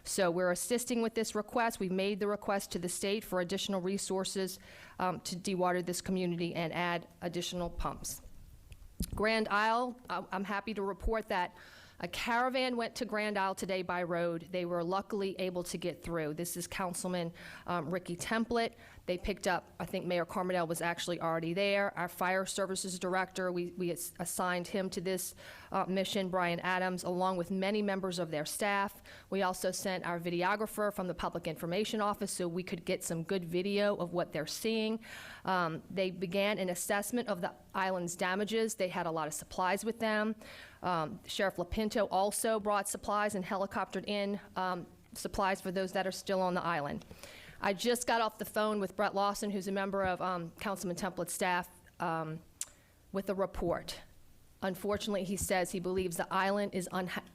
So we're assisting with this request. We've made the request to the state for additional resources to dewater this community and add additional pumps. Grand Isle, I'm happy to report that a caravan went to Grand Isle today by road. They were luckily able to get through. This is Councilman Ricky Template. They picked up, I think Mayor Carmodell was actually already there. Our fire services director, we assigned him to this mission, Brian Adams, along with many members of their staff. We also sent our videographer from the Public Information Office so we could get some good video of what they're seeing. They began an assessment of the island's damages. They had a lot of supplies with them. Sheriff LaPinto also brought supplies and helicoptered in supplies for those that are still on the island. I just got off the phone with Brett Lawson, who's a member of Councilman Template's staff, with a report. Unfortunately, he says he believes the island is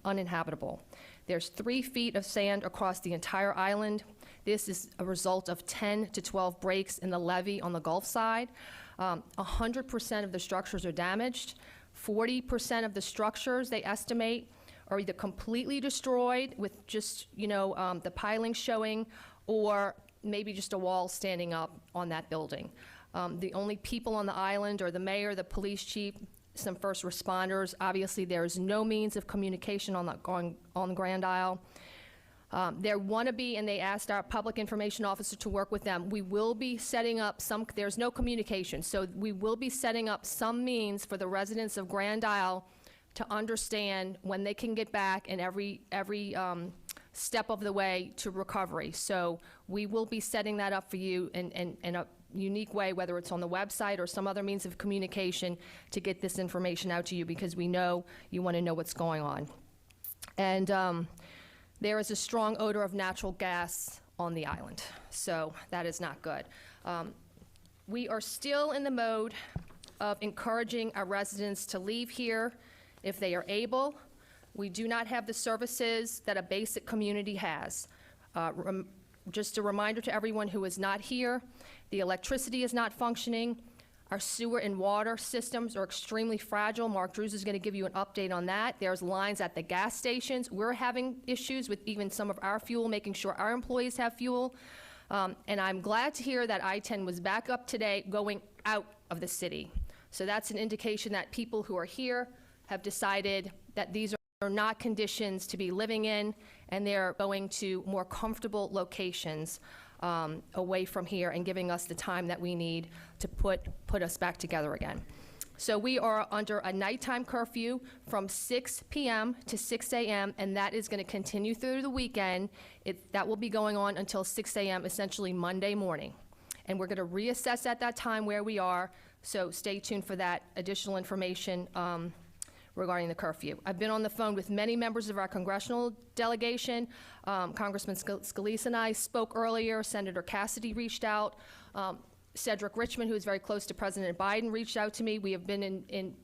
uninhabitable. There's 3 feet of sand across the entire island. This is a result of 10 to 12 breaks in the levee on the Gulf side. 100% of the structures are damaged. 40% of the structures, they estimate, are either completely destroyed with just, the piling showing, or maybe just a wall standing up on that building. The only people on the island are the mayor, the police chief, some first responders. Obviously, there is no means of communication on Grand Isle. There want to be, and they asked our public information officer to work with them. We will be setting up there's no communication, so we will be setting up some means for the residents of Grand Isle to understand when they can get back and every step of the way to recovery. So we will be setting that up for you in a unique way, whether it's on the website or some other means of communication, to get this information out to you, because we know you want to know what's going on. And there is a strong odor of natural gas on the island, so that is not good. We are still in the mode of encouraging our residents to leave here if they are able. We do not have the services that a basic community has. Just a reminder to everyone who is not here, the electricity is not functioning. Our sewer and water systems are extremely fragile. Mark Drews is going to give you an update on that. There's lines at the gas stations. We're having issues with even some of our fuel, making sure our employees have fuel. And I'm glad to hear that I-10 was back up today going out of the city. So that's an indication that people who are here have decided that these are not conditions to be living in, and they're going to more comfortable locations away from here and giving us the time that we need to put us back together again. So we are under a nighttime curfew from 6 p.m. to 6 a.m., and that is going to continue through the weekend. That will be going on until 6 a.m., essentially Monday morning. And we're going to reassess at that time where we are, so stay tuned for that additional information regarding the curfew. I've been on the phone with many members of our congressional delegation. Congressman Scalise and I spoke earlier. Senator Cassidy reached out. Cedric Richmond, who is very close to President Biden, reached out to me. We have been in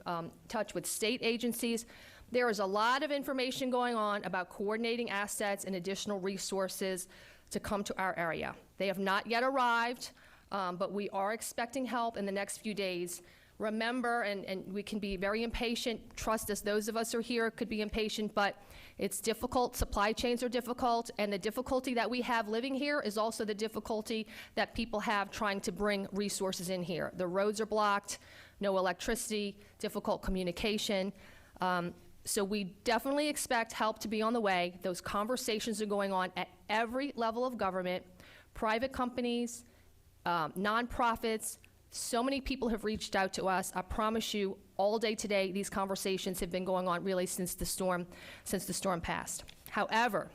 touch with state agencies. There is a lot of information going on about coordinating assets and additional resources to come to our area. They have not yet arrived, but we are expecting help in the next few days. Remember, and we can be very impatient, trust us, those of us who are here could be impatient, but it's difficult, supply chains are difficult, and the difficulty that we have living here is also the difficulty that people have trying to bring resources in here. The roads are blocked, no electricity, difficult communication. So we definitely expect help to be on the way. Those conversations are going on at every level of government, private companies, nonprofits. So many people have reached out to us. I promise you, all day today, these conversations have been going on really since the storm passed. However,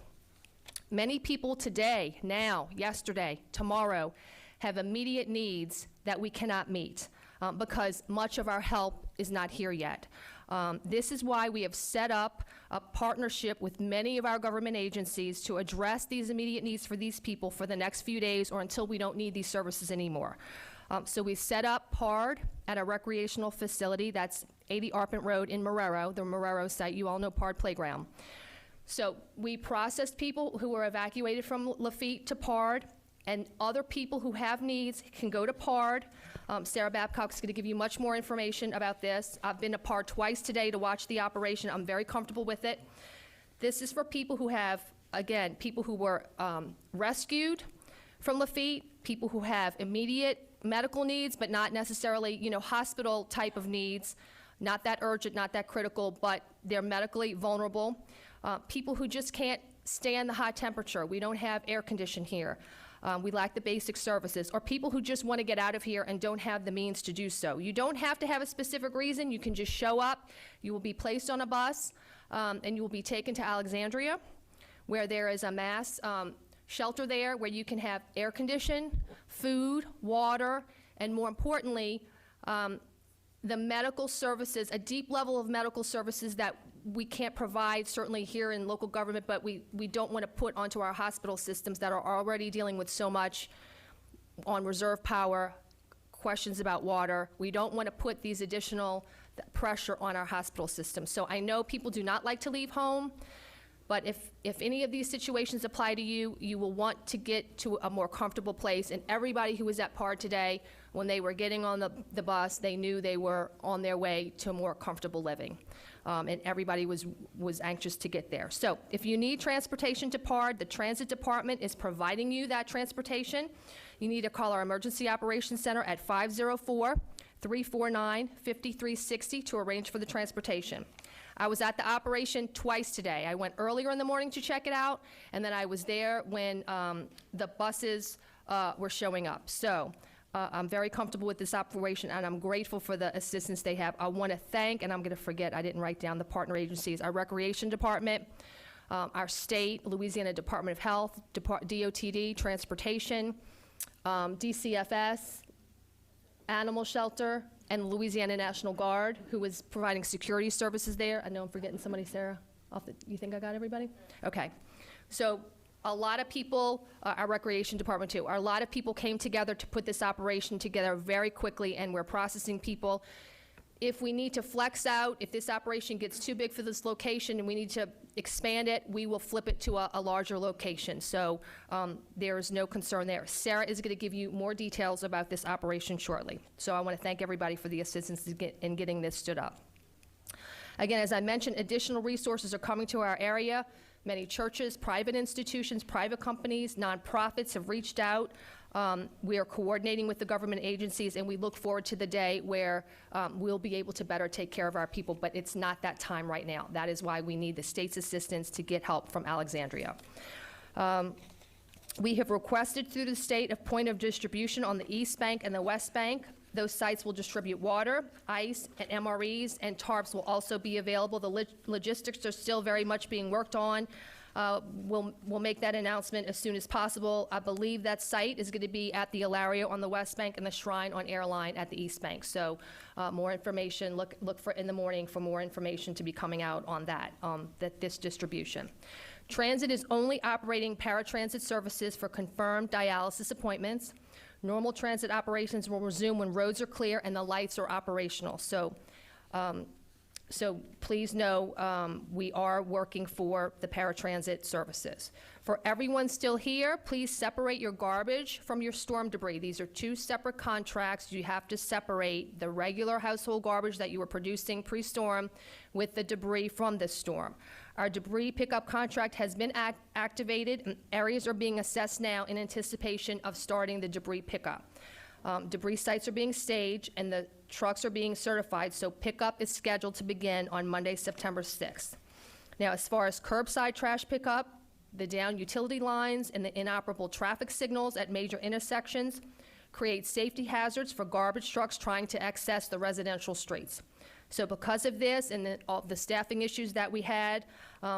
many people today, now, yesterday, tomorrow, have immediate needs that we cannot meet because much of our help is not here yet. This is why we have set up a partnership with many of our government agencies to address these immediate needs for these people for the next few days or until we don't need these services anymore. So we set up PARD at a recreational facility, that's 80 Arpent Road in Marrero, the Marrero site. You all know PARD Playground. So we processed people who were evacuated from Levee to PARD, and other people who have needs can go to PARD. Sarah Babcock's going to give you much more information about this. I've been to PARD twice today to watch the operation. I'm very comfortable with it. This is for people who have again, people who were rescued from Levee, people who have immediate medical needs, but not necessarily, hospital type of needs, not that urgent, not that critical, but they're medically vulnerable. People who just can't stand the hot temperature. We don't have air conditioning here. We lack the basic services. Or people who just want to get out of here and don't have the means to do so. You don't have to have a specific reason. You can just show up. You will be placed on a bus, and you will be taken to Alexandria, where there is a mass shelter there where you can have air conditioning, food, water, and more importantly, the medical services, a deep level of medical services that we can't provide certainly here in local government, but we don't want to put onto our hospital systems that are already dealing with so much on reserve power, questions about water. We don't want to put these additional pressure on our hospital system. So I know people do not like to leave home, but if any of these situations apply to you, you will want to get to a more comfortable place. And everybody who was at PAR today, when they were getting on the bus, they knew they were on their way to a more comfortable living. And everybody was anxious to get there. So if you need transportation to PAR, the Transit Department is providing you that transportation. You need to call our Emergency Operations Center at 504-349-5360 to arrange for the transportation. I was at the operation twice today. I went earlier in the morning to check it out, and then I was there when the buses were showing up. So I'm very comfortable with this operation, and I'm grateful for the assistance they have. I want to thank, and I'm going to forget, I didn't write down the partner agencies, our Recreation Department, our state, Louisiana Department of Health, DOTD, Transportation, DCFS, Animal Shelter, and Louisiana National Guard, who was providing security services there. I know I'm forgetting somebody, Sarah. You think I got everybody? Okay. So a lot of people, our Recreation Department too, a lot of people came together to put this operation together very quickly, and we're processing people. If we need to flex out, if this operation gets too big for this location and we need to expand it, we will flip it to a larger location. So there is no concern there. Sarah is going to give you more details about this operation shortly. So I want to thank everybody for the assistance in getting this stood up. Again, as I mentioned, additional resources are coming to our area. Many churches, private institutions, private companies, nonprofits have reached out. We are coordinating with the government agencies, and we look forward to the day where we'll be able to better take care of our people, but it's not that time right now. That is why we need the state's assistance to get help from Alexandria. We have requested through the state a point of distribution on the East Bank and the West Bank. Those sites will distribute water, ice, and MREs, and tarps will also be available. The logistics are still very much being worked on. We'll make that announcement as soon as possible. I believe that site is going to be at the Ilario on the West Bank and the Shrine on Airline at the East Bank. So more information, look for in the morning for more information to be coming out on that, this distribution. Transit is only operating paratransit services for confirmed dialysis appointments. Normal transit operations will resume when roads are clear and the lights are operational. So please know we are working for the paratransit services. For everyone still here, please separate your garbage from your storm debris. These are two separate contracts. You have to separate the regular household garbage that you were producing pre-storm with the debris from this storm. Our debris pickup contract has been activated, and areas are being assessed now in anticipation of starting the debris pickup. Debris sites are being staged, and the trucks are being certified, so pickup is scheduled to begin on Monday, September 6th. Now, as far as curbside trash pickup, the down utility lines and the inoperable traffic signals at major intersections create safety hazards for garbage trucks trying to access the residential streets. So because of this and all the staffing issues that we had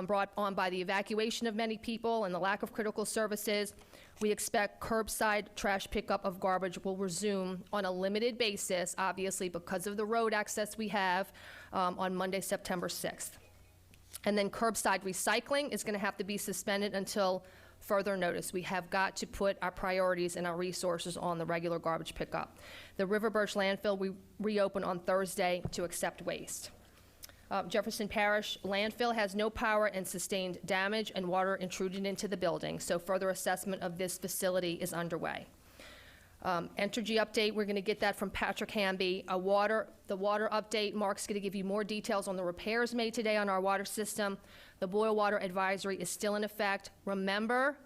brought on by the evacuation of many people and the lack of critical services, we expect curbside trash pickup of garbage will resume on a limited basis, obviously because of the road access we have, on Monday, September 6th. And then curbside recycling is going to have to be suspended until further notice. We have got to put our priorities and our resources on the regular garbage pickup. The River Birch landfill we reopen on Thursday to accept waste. Jefferson Parish landfill has no power and sustained damage and water intruded into the building, so further assessment of this facility is underway. Entergy update, we're going to get that from Patrick Hamby. The water update, Mark's going to give you more details on the repairs made today on our water system. The boil water advisory is still in effect. Remember,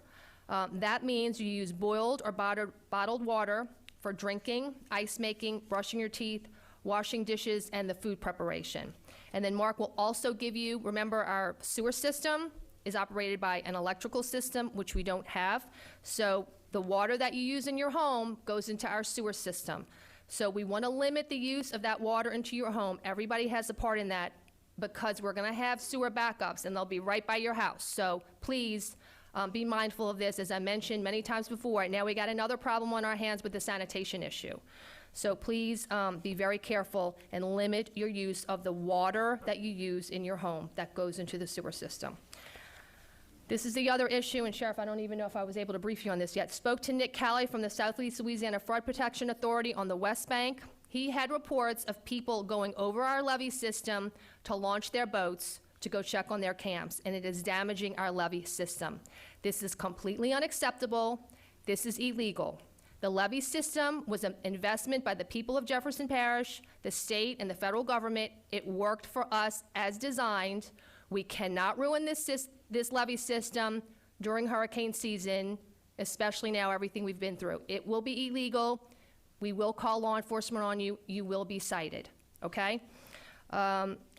that means you use boiled or bottled water for drinking, ice making, brushing your teeth, washing dishes, and the food preparation. And then Mark will also give you, remember, our sewer system is operated by an electrical system, which we don't have. So the water that you use in your home goes into our sewer system. So we want to limit the use of that water into your home. Everybody has a part in that because we're going to have sewer backups, and they'll be right by your house. So please be mindful of this. As I mentioned many times before, now we got another problem on our hands with the sanitation issue. So please be very careful and limit your use of the water that you use in your home that goes into the sewer system. This is the other issue, and Sheriff, I don't even know if I was able to brief you on this yet. Spoke to Nick Kelly from the Southeast Louisiana Flood Protection Authority on the West Bank. He had reports of people going over our levee system to launch their boats to go check on their camps, and it is damaging our levee system. This is completely unacceptable. This is illegal. The levee system was an investment by the people of Jefferson Parish, the state, and the federal government. It worked for us as designed. We cannot ruin this levee system during hurricane season, especially now, everything we've been through. It will be illegal. We will call law enforcement on you. You will be cited, okay?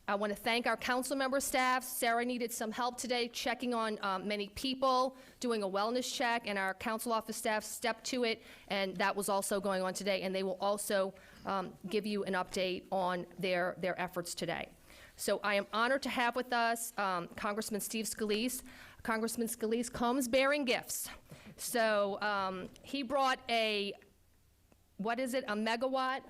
I want to thank our council member staff. Sarah needed some help today checking on many people, doing a wellness check, and our council office staff stepped to it, and that was also going on today, and they will also give you an update on their efforts today. So I am honored to have with us Congressman Steve Scalise. Congressman Scalise comes bearing gifts. So he brought a megawatt,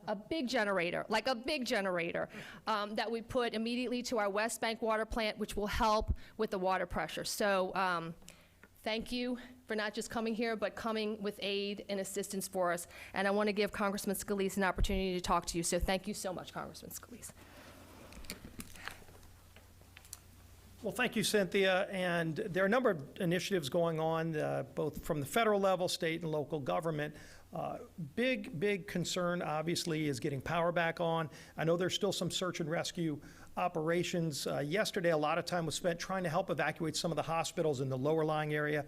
a big generator, like a big generator, that we put immediately to our West Bank water plant, which will help with the water pressure. So thank you for not just coming here, but coming with aid and assistance for us. And I want to give Congressman Scalise an opportunity to talk to you. So thank you so much, Congressman Scalise. Well, thank you, Cynthia. And there are a number of initiatives going on, both from the federal level, state and local government. Big concern, obviously, is getting power back on. I know there's still some search and rescue operations. Yesterday, a lot of time was spent trying to help evacuate some of the hospitals in the lower lying area.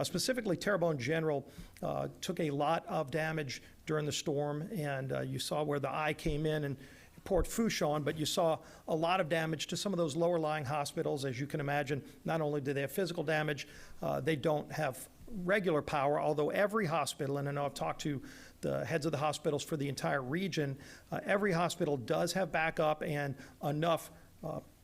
Specifically, Terrebonne General took a lot of damage during the storm, and you saw where the eye came in and Port Fourchon, but you saw a lot of damage to some of those lower lying hospitals. As you can imagine, not only do they have physical damage, they don't have regular power, although every hospital, and I know I've talked to the heads of the hospitals for the entire region, every hospital does have backup and enough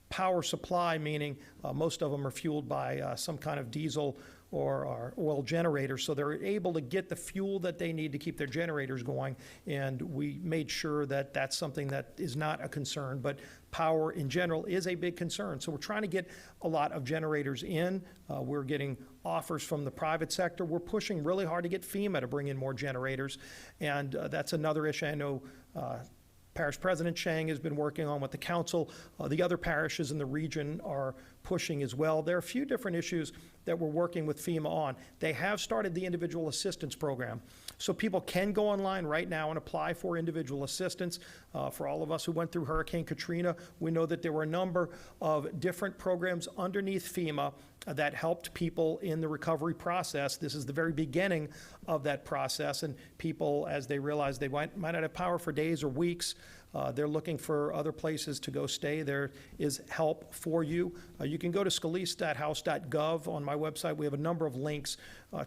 power supply, meaning most of them are fueled by some kind of diesel or oil generators, so they're able to get the fuel that they need to keep their generators going, and we made sure that that's something that is not a concern, but power in general is a big concern. So we're trying to get a lot of generators in. We're getting offers from the private sector. We're pushing really hard to get FEMA to bring in more generators, and that's another issue I know Parish President Chang has been working on with the council. The other parishes in the region are pushing as well. There are a few different issues that we're working with FEMA on. They have started the individual assistance program. So people can go online right now and apply for individual assistance. For all of us who went through Hurricane Katrina, we know that there were a number of different programs underneath FEMA that helped people in the recovery process. This is the very beginning of that process, and people, as they realize they might not have power for days or weeks, they're looking for other places to go stay. There is help for you. You can go to scalise.house.gov on my website. We have a number of links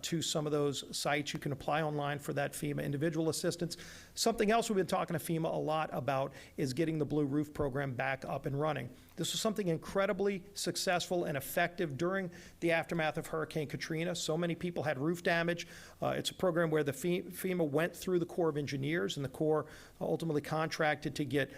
to some of those sites. You can apply online for that FEMA individual assistance. Something else we've been talking to FEMA a lot about is getting the Blue Roof program back up and running. This was something incredibly successful and effective during the aftermath of Hurricane Katrina. So many people had roof damage. It's a program where the FEMA went through the Corps of Engineers, and the Corps ultimately contracted to get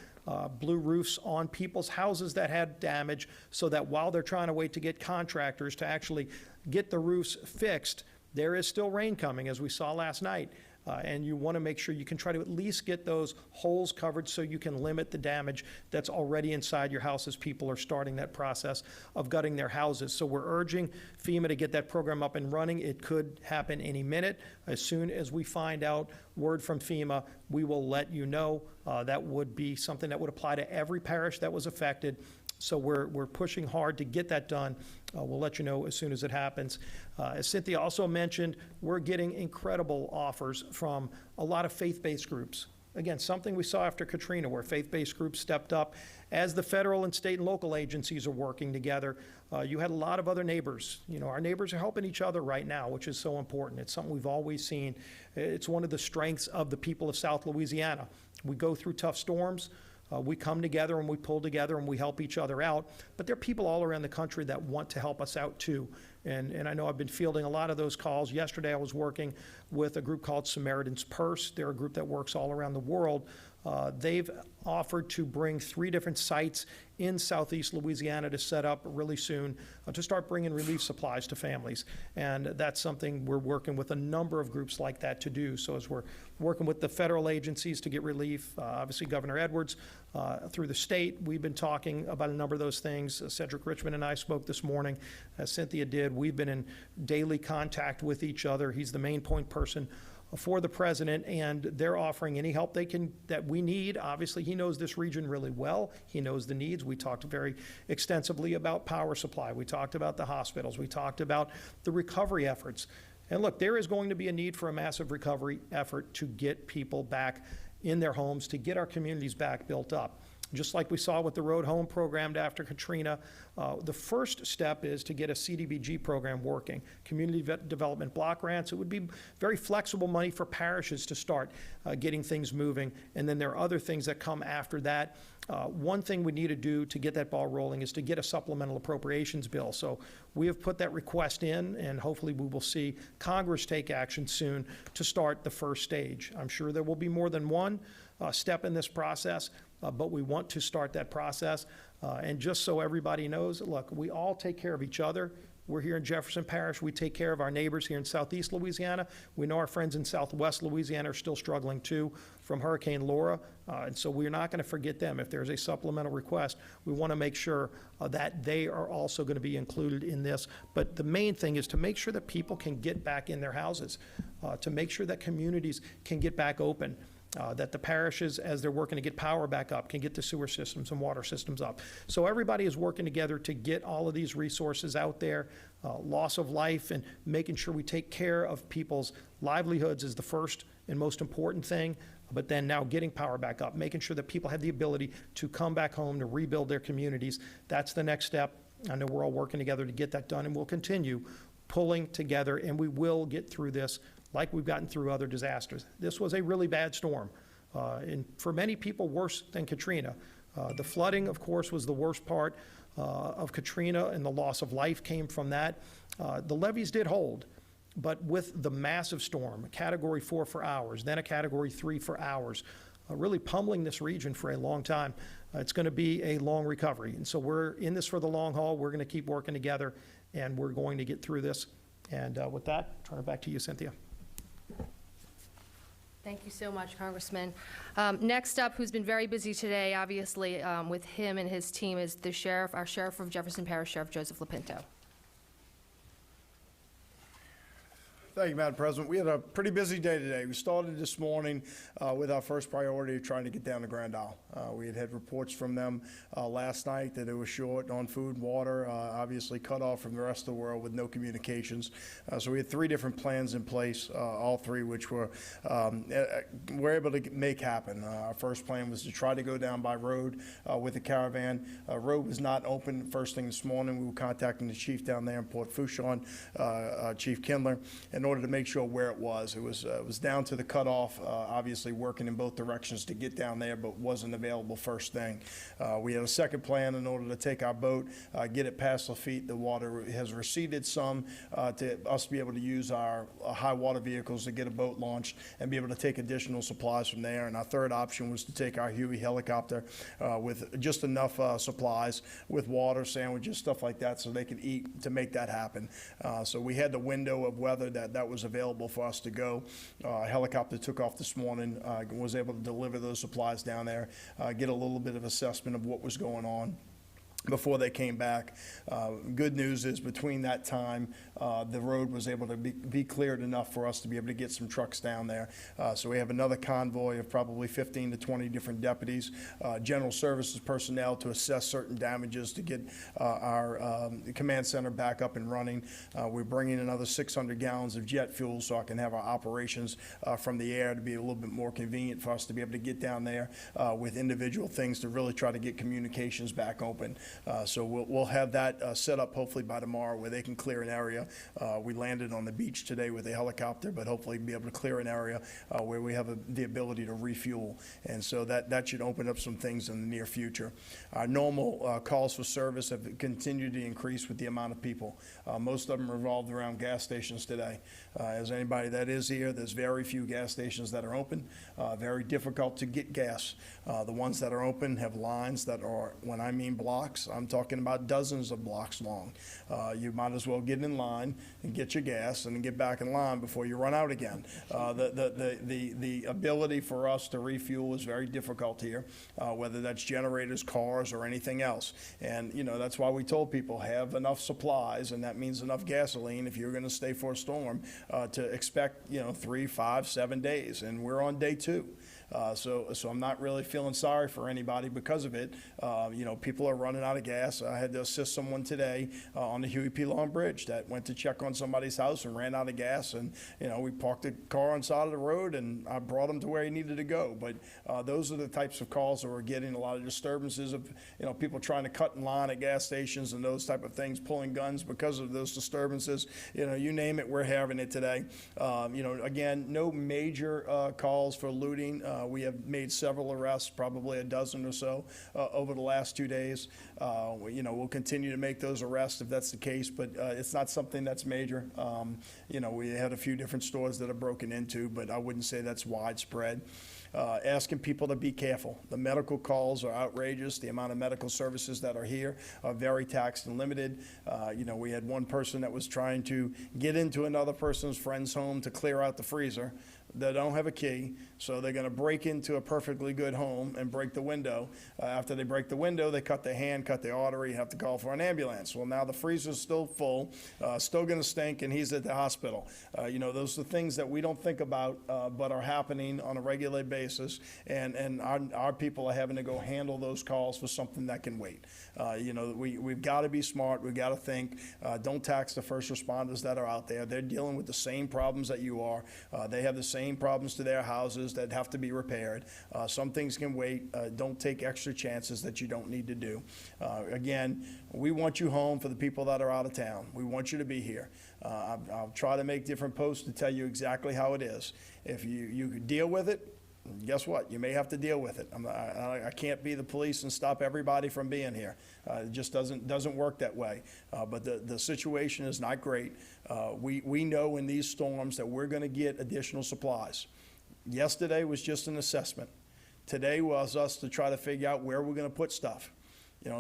blue roofs on people's houses that had damage, so that while they're trying to wait to get contractors to actually get the roofs fixed, there is still rain coming, as we saw last night. and you want to make sure you can try to at least get those holes covered so you can limit the damage that's already inside your house as people are starting that process of gutting their houses. So we're urging FEMA to get that program up and running. It could happen any minute. As soon as we find out word from FEMA, we will let you know. That would be something that would apply to every parish that was affected. So we're pushing hard to get that done. We'll let you know as soon as it happens. As Cynthia also mentioned, we're getting incredible offers from a lot of faith-based groups. Again, something we saw after Katrina, where faith-based groups stepped up. As the federal and state and local agencies are working together, you had a lot of other neighbors. You know, our neighbors are helping each other right now, which is so important. It's something we've always seen. It's one of the strengths of the people of South Louisiana. We go through tough storms. We come together and we pull together and we help each other out. But there are people all around the country that want to help us out too. And I know I've been fielding a lot of those calls. Yesterday I was working with a group called Samaritan's Purse. They're a group that works all around the world. They've offered to bring 3 different sites in southeast Louisiana to set up really soon to start bringing relief supplies to families. And that's something we're working with a number of groups like that to do. So as we're working with the federal agencies to get relief, obviously Governor Edwards, through the state, we've been talking about a number of those things. Cedric Richmond and I spoke this morning, as Cynthia did. We've been in daily contact with each other. He's the main point person for the president, and they're offering any help they can that we need. Obviously, he knows this region really well. He knows the needs. We talked very extensively about power supply. We talked about the hospitals. We talked about the recovery efforts. And look, there is going to be a need for a massive recovery effort to get people back in their homes, to get our communities back built up. Just like we saw with the Road Home program after Katrina, the first step is to get a CDBG program working, Community Development Block Grants. It would be very flexible money for parishes to start getting things moving, and then there are other things that come after that. One thing we need to do to get that ball rolling is to get a supplemental appropriations bill. So we have put that request in, and hopefully we will see Congress take action soon to start the first stage. I'm sure there will be more than one step in this process, but we want to start that process. And just so everybody knows, look, we all take care of each other. We're here in Jefferson Parish. We take care of our neighbors here in southeast Louisiana. We know our friends in southwest Louisiana are still struggling too from Hurricane Laura. And so we're not going to forget them. If there's a supplemental request, we want to make sure that they are also going to be included in this. But the main thing is to make sure that people can get back in their houses, to make sure that communities can get back open. That the parishes, as they're working to get power back up, can get the sewer systems and water systems up. So everybody is working together to get all of these resources out there. Loss of life and making sure we take care of people's livelihoods is the first and most important thing. But then now getting power back up, making sure that people have the ability to come back home, to rebuild their communities. That's the next step. I know we're all working together to get that done, and we'll continue pulling together, and we will get through this like we've gotten through other disasters. This was a really bad storm, and for many people worse than Katrina. The flooding, of course, was the worst part of Katrina, and the loss of life came from that. The levees did hold, but with the massive storm, a Category 4 for hours, then a Category 3 for hours, really pummeling this region for a long time, it's going to be a long recovery. And so we're in this for the long haul. We're going to keep working together, and we're going to get through this. And with that, turn it back to you, Cynthia. Thank you so much, Congressman. Next up, who's been very busy today, obviously, with him and his team, is the sheriff, our sheriff of Jefferson Parish, Sheriff Joseph Lapinto. Thank you, Madam President. We had a pretty busy day today. We started this morning with our first priority of trying to get down to Grand Isle. We had reports from them last night that it was short on food and water, obviously cut off from the rest of the world with no communications. So we had 3 different plans in place, all 3 which were able to make happen. Our first plan was to try to go down by road with the caravan. Road was not open first thing this morning. We were contacting the chief down there in Port Fourchon, Chief Kindler, in order to make sure where it was. It was down to the cutoff, obviously working in both directions to get down there, but wasn't available first thing. We had a second plan in order to take our boat, get it past Levee. The water has receded some to us be able to use our high water vehicles to get a boat launched and be able to take additional supplies from there. And our third option was to take our Huey helicopter with just enough supplies with water, sandwiches, stuff like that, so they could eat to make that happen. So we had the window of weather that that was available for us to go. A helicopter took off this morning, was able to deliver those supplies down there, get a little bit of assessment of what was going on before they came back. Good news is between that time, the road was able to be cleared enough for us to be able to get some trucks down there. So we have another convoy of probably 15 to 20 different deputies, general services personnel to assess certain damages to get our command center back up and running. We're bringing another 600 gallons of jet fuel so I can have our operations from the air to be a little bit more convenient for us to be able to get down there with individual things to really try to get communications back open. So we'll have that set up hopefully by tomorrow where they can clear an area. We landed on the beach today with a helicopter, but hopefully be able to clear an area where we have the ability to refuel. And so that should open up some things in the near future. Our normal calls for service have continued to increase with the amount of people. Most of them revolved around gas stations today. As anybody that is here, there's very few gas stations that are open, very difficult to get gas. The ones that are open have lines that are, when I mean blocks, I'm talking about dozens of blocks long. You might as well get in line and get your gas and then get back in line before you run out again. The ability for us to refuel is very difficult here, whether that's generators, cars, or anything else. And, you know, that's why we told people have enough supplies, and that means enough gasoline if you're going to stay for a storm, to expect, 3, 5, 7 days. And we're on day 2. So I'm not really feeling sorry for anybody because of it. People are running out of gas. I had to assist someone today on the Huey P. Long Bridge that went to check on somebody's house and ran out of gas. And, we parked the car on the side of the road and I brought him to where he needed to go. But those are the types of calls that we're getting, a lot of disturbances of, people trying to cut in line at gas stations and those type of things, pulling guns because of those disturbances. You name it, we're having it today. Again, no major calls for looting. We have made several arrests, probably a dozen or so over the last 2 days. We'll continue to make those arrests if that's the case, but it's not something that's major. We had a few different stores that are broken into, but I wouldn't say that's widespread. Asking people to be careful. The medical calls are outrageous. The amount of medical services that are here are very taxed and limited. We had one person that was trying to get into another person's friend's home to clear out the freezer. They don't have a key, so they're going to break into a perfectly good home and break the window. After they break the window, they cut the hand, cut the artery, have to call for an ambulance. Well, now the freezer's still full, still going to stink, and he's at the hospital. Those are the things that we don't think about, but are happening on a regular basis, and our people are having to go handle those calls for something that can wait. We've got to be smart. We've got to think. Don't tax the first responders that are out there. They're dealing with the same problems that you are. They have the same problems to their houses that have to be repaired. Some things can wait. Don't take extra chances that you don't need to do. Again, we want you home for the people that are out of town. We want you to be here. I'll try to make different posts to tell you exactly how it is. If you could deal with it, guess what? You may have to deal with it. I can't be the police and stop everybody from being here. It just doesn't work that way. But the situation is not great. We know in these storms that we're going to get additional supplies. Yesterday was just an assessment. Today was us to try to figure out where we're going to put stuff.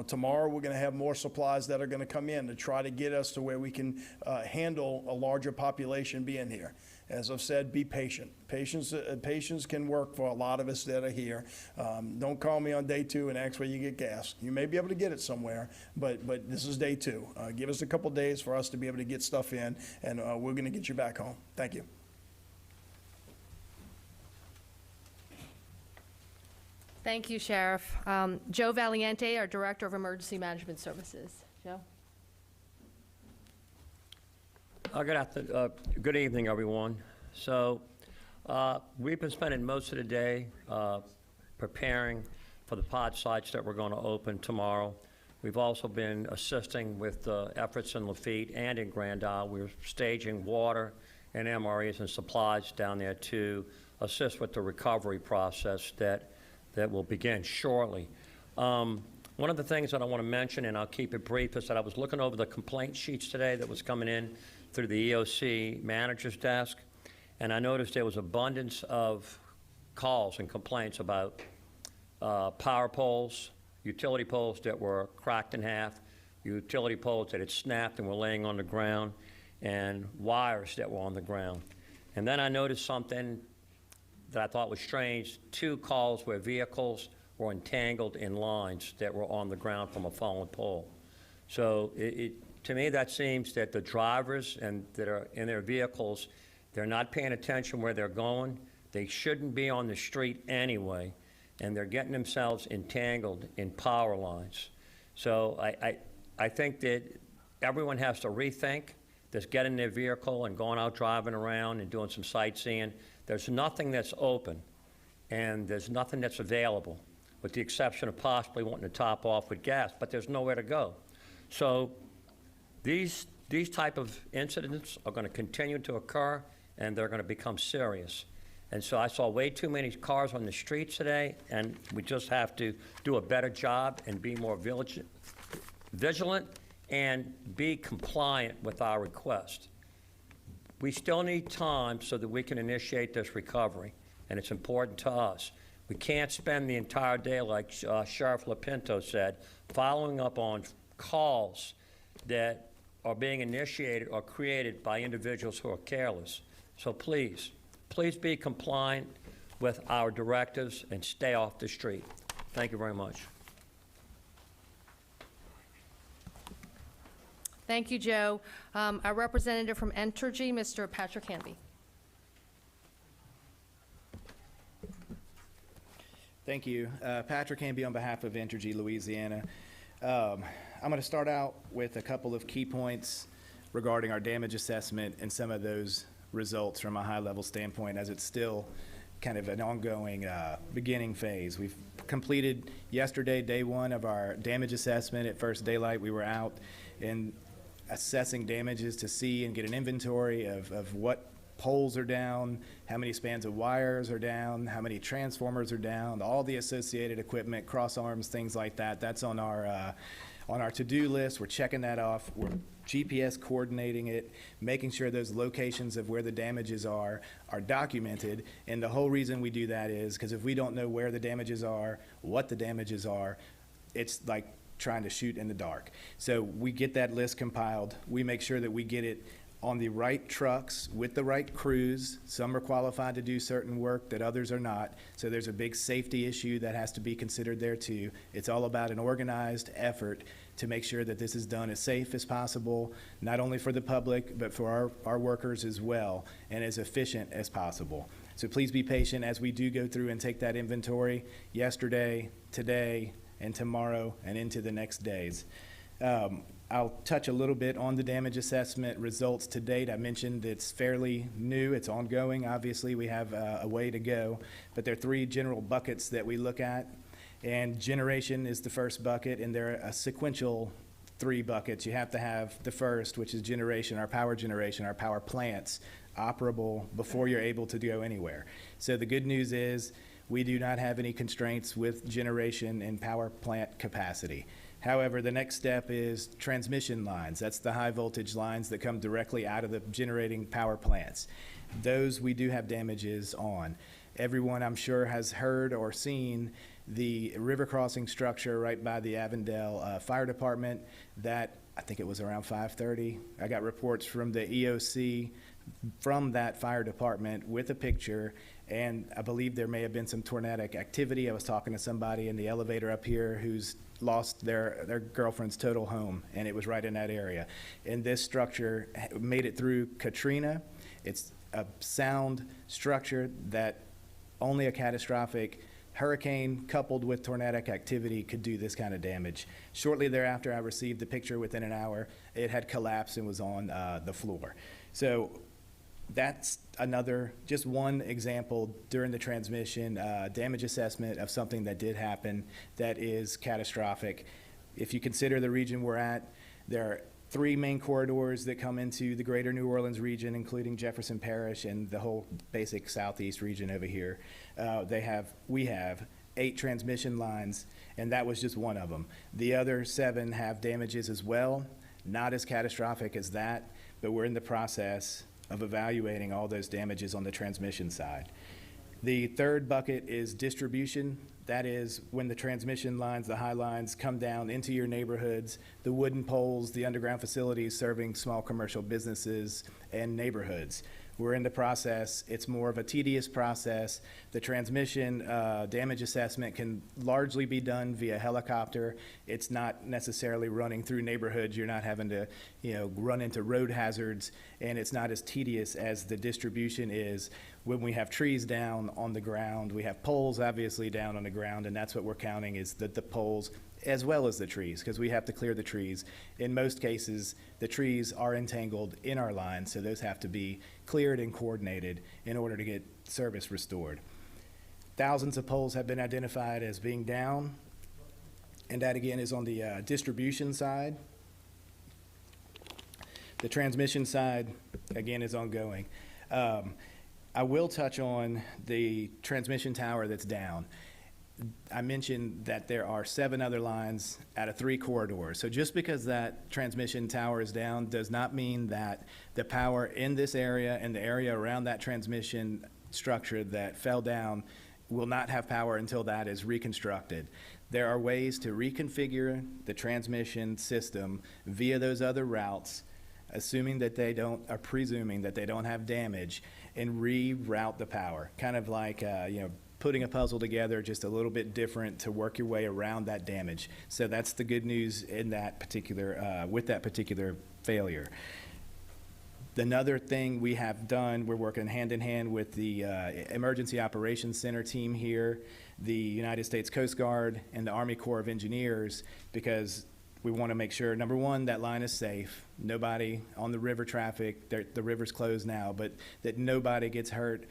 Tomorrow we're going to have more supplies that are going to come in to try to get us to where we can handle a larger population being here. As I've said, be patient. Patience can work for a lot of us that are here. Don't call me on day 2 and ask where you get gas. You may be able to get it somewhere, but this is day 2. Give us a couple days for us to be able to get stuff in, and we're going to get you back home. Thank you. Thank you, Sheriff. Joe Valiente, our Director of Emergency Management Services. Joe? Good evening, everyone. So we've been spending most of the day preparing for the pod sites that we're going to open tomorrow. We've also been assisting with efforts in Levee and in Grand Isle. We're staging water and MREs and supplies down there to assist with the recovery process that will begin shortly. One of the things that I want to mention, and I'll keep it brief, is that I was looking over the complaint sheets today that was coming in through the EOC manager's desk, and I noticed there was abundance of calls and complaints about power poles, utility poles that were cracked in half, utility poles that had snapped and were laying on the ground, and wires that were on the ground. And then I noticed something that I thought was strange, 2 calls where vehicles were entangled in lines that were on the ground from a fallen pole. So to me, that seems that the drivers that are in their vehicles, they're not paying attention where they're going. They shouldn't be on the street anyway, and they're getting themselves entangled in power lines. So I think that everyone has to rethink this, getting in their vehicle and going out driving around and doing some sightseeing. There's nothing that's open, and there's nothing that's available, with the exception of possibly wanting to top off with gas, but there's nowhere to go. So these type of incidents are going to continue to occur, and they're going to become serious. And so I saw way too many cars on the streets today, and we just have to do a better job and be more vigilant and be compliant with our request. We still need time so that we can initiate this recovery, and it's important to us. We can't spend the entire day, like Sheriff Lapinto said, following up on calls that are being initiated or created by individuals who are careless. So please be compliant with our directives and stay off the street. Thank you very much. Thank you, Joe. Our representative from Entergy, Mr. Patrick Hamby. Thank you. Patrick Hamby on behalf of Entergy Louisiana. I'm going to start out with a couple of key points regarding our damage assessment and some of those results from a high-level standpoint, as it's still kind of an ongoing beginning phase. We've completed yesterday, day 1 of our damage assessment. At first daylight, we were out and assessing damages to see and get an inventory of what poles are down, how many spans of wires are down, how many transformers are down, all the associated equipment, cross arms, things like that. That's on our to-do list. We're checking that off. We're GPS coordinating it, making sure those locations of where the damages are documented. And the whole reason we do that is because if we don't know where the damages are, what the damages are, it's like trying to shoot in the dark. So we get that list compiled. We make sure that we get it on the right trucks with the right crews. Some are qualified to do certain work that others are not. So there's a big safety issue that has to be considered there too. It's all about an organized effort to make sure that this is done as safe as possible, not only for the public, but for our workers as well, and as efficient as possible. So please be patient as we do go through and take that inventory yesterday, today, and tomorrow, and into the next days. I'll touch a little bit on the damage assessment results to date. I mentioned it's fairly new. It's ongoing. Obviously, we have a way to go, but there are 3 general buckets that we look at, and generation is the first bucket, and there are a sequential 3 buckets. You have to have the first, which is generation, our power plants, operable before you're able to go anywhere. So the good news is we do not have any constraints with generation and power plant capacity. However, the next step is transmission lines. That's the high voltage lines that come directly out of the generating power plants. Those we do have damages on. Everyone, I'm sure, has heard or seen the river crossing structure right by the Avondale Fire Department. That, I think it was around 5:30. I got reports from the EOC from that fire department with a picture, and I believe there may have been some tornadic activity. I was talking to somebody in the elevator up here who's lost their girlfriend's total home, and it was right in that area. And this structure made it through Katrina. It's a sound structure that only a catastrophic hurricane coupled with tornadic activity could do this kind of damage. Shortly thereafter, I received the picture. Within an hour, it had collapsed and was on the floor. So that's just one example during the transmission damage assessment of something that did happen that is catastrophic. If you consider the region we're at, there are 3 main corridors that come into the greater New Orleans region, including Jefferson Parish and the whole basic southeast region over here. We have 8 transmission lines, and that was just one of them. The other 7 have damages as well, not as catastrophic as that, but we're in the process of evaluating all those damages on the transmission side. The third bucket is distribution That is when the transmission lines, the high lines, come down into your neighborhoods, the wooden poles, the underground facilities serving small commercial businesses and neighborhoods. We're in the process. It's more of a tedious process. The transmission damage assessment can largely be done via helicopter. It's not necessarily running through neighborhoods. You're not having to, run into road hazards, and it's not as tedious as the distribution is when we have trees down on the ground. We have poles obviously down on the ground, and that's what we're counting is the poles as well as the trees, because we have to clear the trees. In most cases, the trees are entangled in our lines, so those have to be cleared and coordinated in order to get service restored. Thousands of poles have been identified as being down, and that again is on the distribution side. The transmission side, again, is ongoing. I will touch on the transmission tower that's down. I mentioned that there are 7 other lines out of 3 corridors. So just because that transmission tower is down does not mean that the power in this area and the area around that transmission structure that fell down will not have power until that is reconstructed. There are ways to reconfigure the transmission system via those other routes, assuming that they don't, or presuming that they don't have damage, and reroute the power. Kind of like, putting a puzzle together just a little bit different to work your way around that damage. So that's the good news in that particular, with that particular failure. Another thing we have done, we're working hand in hand with the Emergency Operations Center team here, the United States Coast Guard, and the Army Corps of Engineers, because we want to make sure, number one, that line is safe. Nobody on the river traffic, the river's closed now, but that nobody gets hurt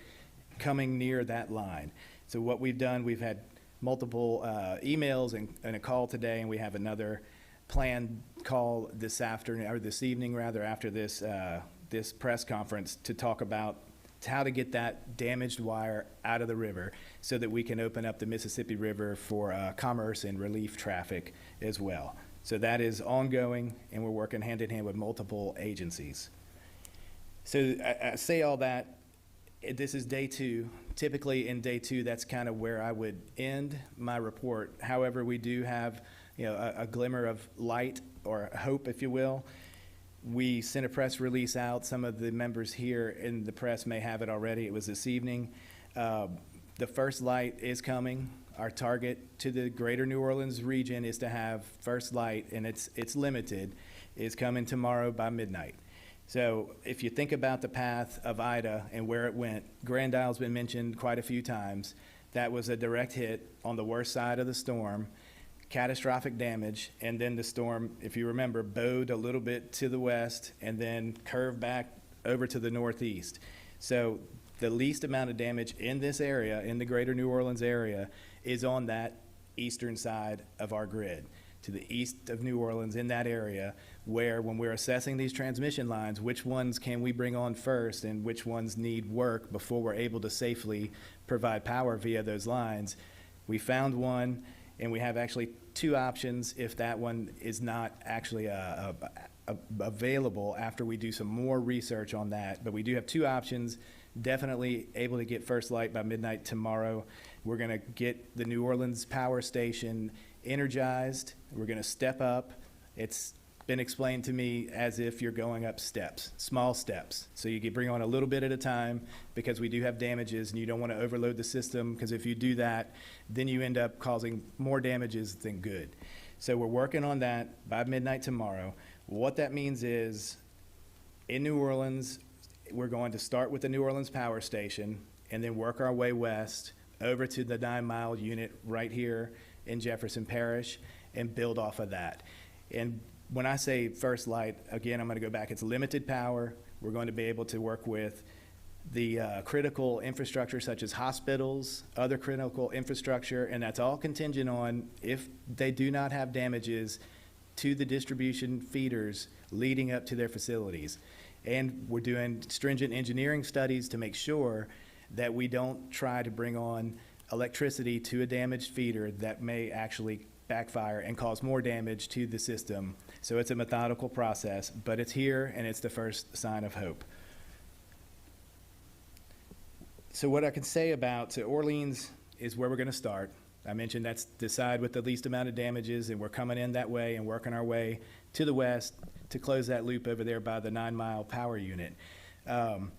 coming near that line. So what we've done, we've had multiple emails and a call today, and we have another planned call this afternoon, or this evening rather, after this this press conference to talk about how to get that damaged wire out of the river so that we can open up the Mississippi River for commerce and relief traffic as well. So that is ongoing, and we're working hand in hand with multiple agencies. So I say all that. This is day 2. Typically in day 2, that's kind of where I would end my report. However, we do have a glimmer of light or hope, if you will. We sent a press release out. Some of the members here in the press may have it already. It was this evening. The first light is coming. Our target to the greater New Orleans region is to have first light, and it's limited, is coming tomorrow by midnight. So if you think about the path of Ida and where it went, Grand Isle's been mentioned quite a few times. That was a direct hit on the worst side of the storm, catastrophic damage, and then the storm, if you remember, bowed a little bit to the west and then curved back over to the northeast. So the least amount of damage in this area, in the greater New Orleans area, is on that eastern side of our grid, to the east of New Orleans, in that area, where when we're assessing these transmission lines, which ones can we bring on first and which ones need work before we're able to safely provide power via those lines. We found one, and we have actually 2 options if that one is not actually available after we do some more research on that. But we do have 2 options, definitely able to get first light by midnight tomorrow. We're going to get the New Orleans power station energized. We're going to step up. It's been explained to me as if you're going up steps, small steps. So you can bring on a little bit at a time because we do have damages, and you don't want to overload the system, because if you do that, then you end up causing more damages than good. So we're working on that by midnight tomorrow. What that means is in New Orleans, we're going to start with the New Orleans power station and then work our way west over to the 9-mile unit right here in Jefferson Parish and build off of that. And when I say first light, again, I'm going to go back. It's limited power. We're going to be able to work with the critical infrastructure such as hospitals, other critical infrastructure, and that's all contingent on if they do not have damages to the distribution feeders leading up to their facilities. And we're doing stringent engineering studies to make sure that we don't try to bring on electricity to a damaged feeder that may actually backfire and cause more damage to the system. So it's a methodical process, but it's here, and it's the first sign of hope. So what I can say about Orleans is where we're going to start. I mentioned that's the side with the least amount of damages, and we're coming in that way and working our way to the west to close that loop over there by the 9 Mile power unit. The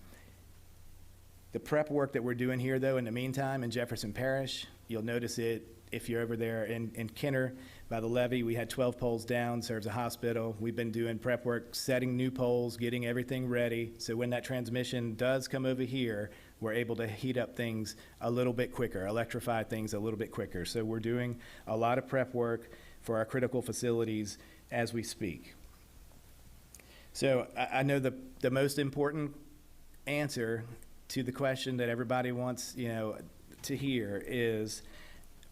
prep work that we're doing here, though, in the meantime, in Jefferson Parish, you'll notice it if you're over there in Kenner by the levee. We had 12 poles down, serves a hospital. We've been doing prep work, setting new poles, getting everything ready. So when that transmission does come over here, we're able to heat up things a little bit quicker, electrify things a little bit quicker. So we're doing a lot of prep work for our critical facilities as we speak. So I know the most important answer to the question that everybody wants, to hear is,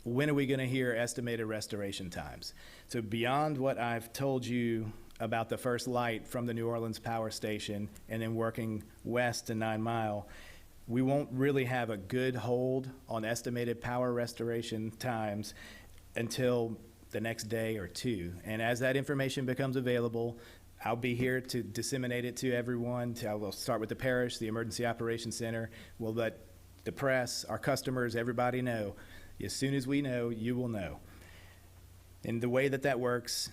when are we going to hear estimated restoration times? So beyond what I've told you about the first light from the New Orleans power station and then working west to 9 Mile, we won't really have a good hold on estimated power restoration times until the next day or two. And as that information becomes available, I'll be here to disseminate it to everyone. We'll start with the parish, the Emergency Operations Center. We'll let the press, our customers, everybody know. As soon as we know, you will know. And the way that works,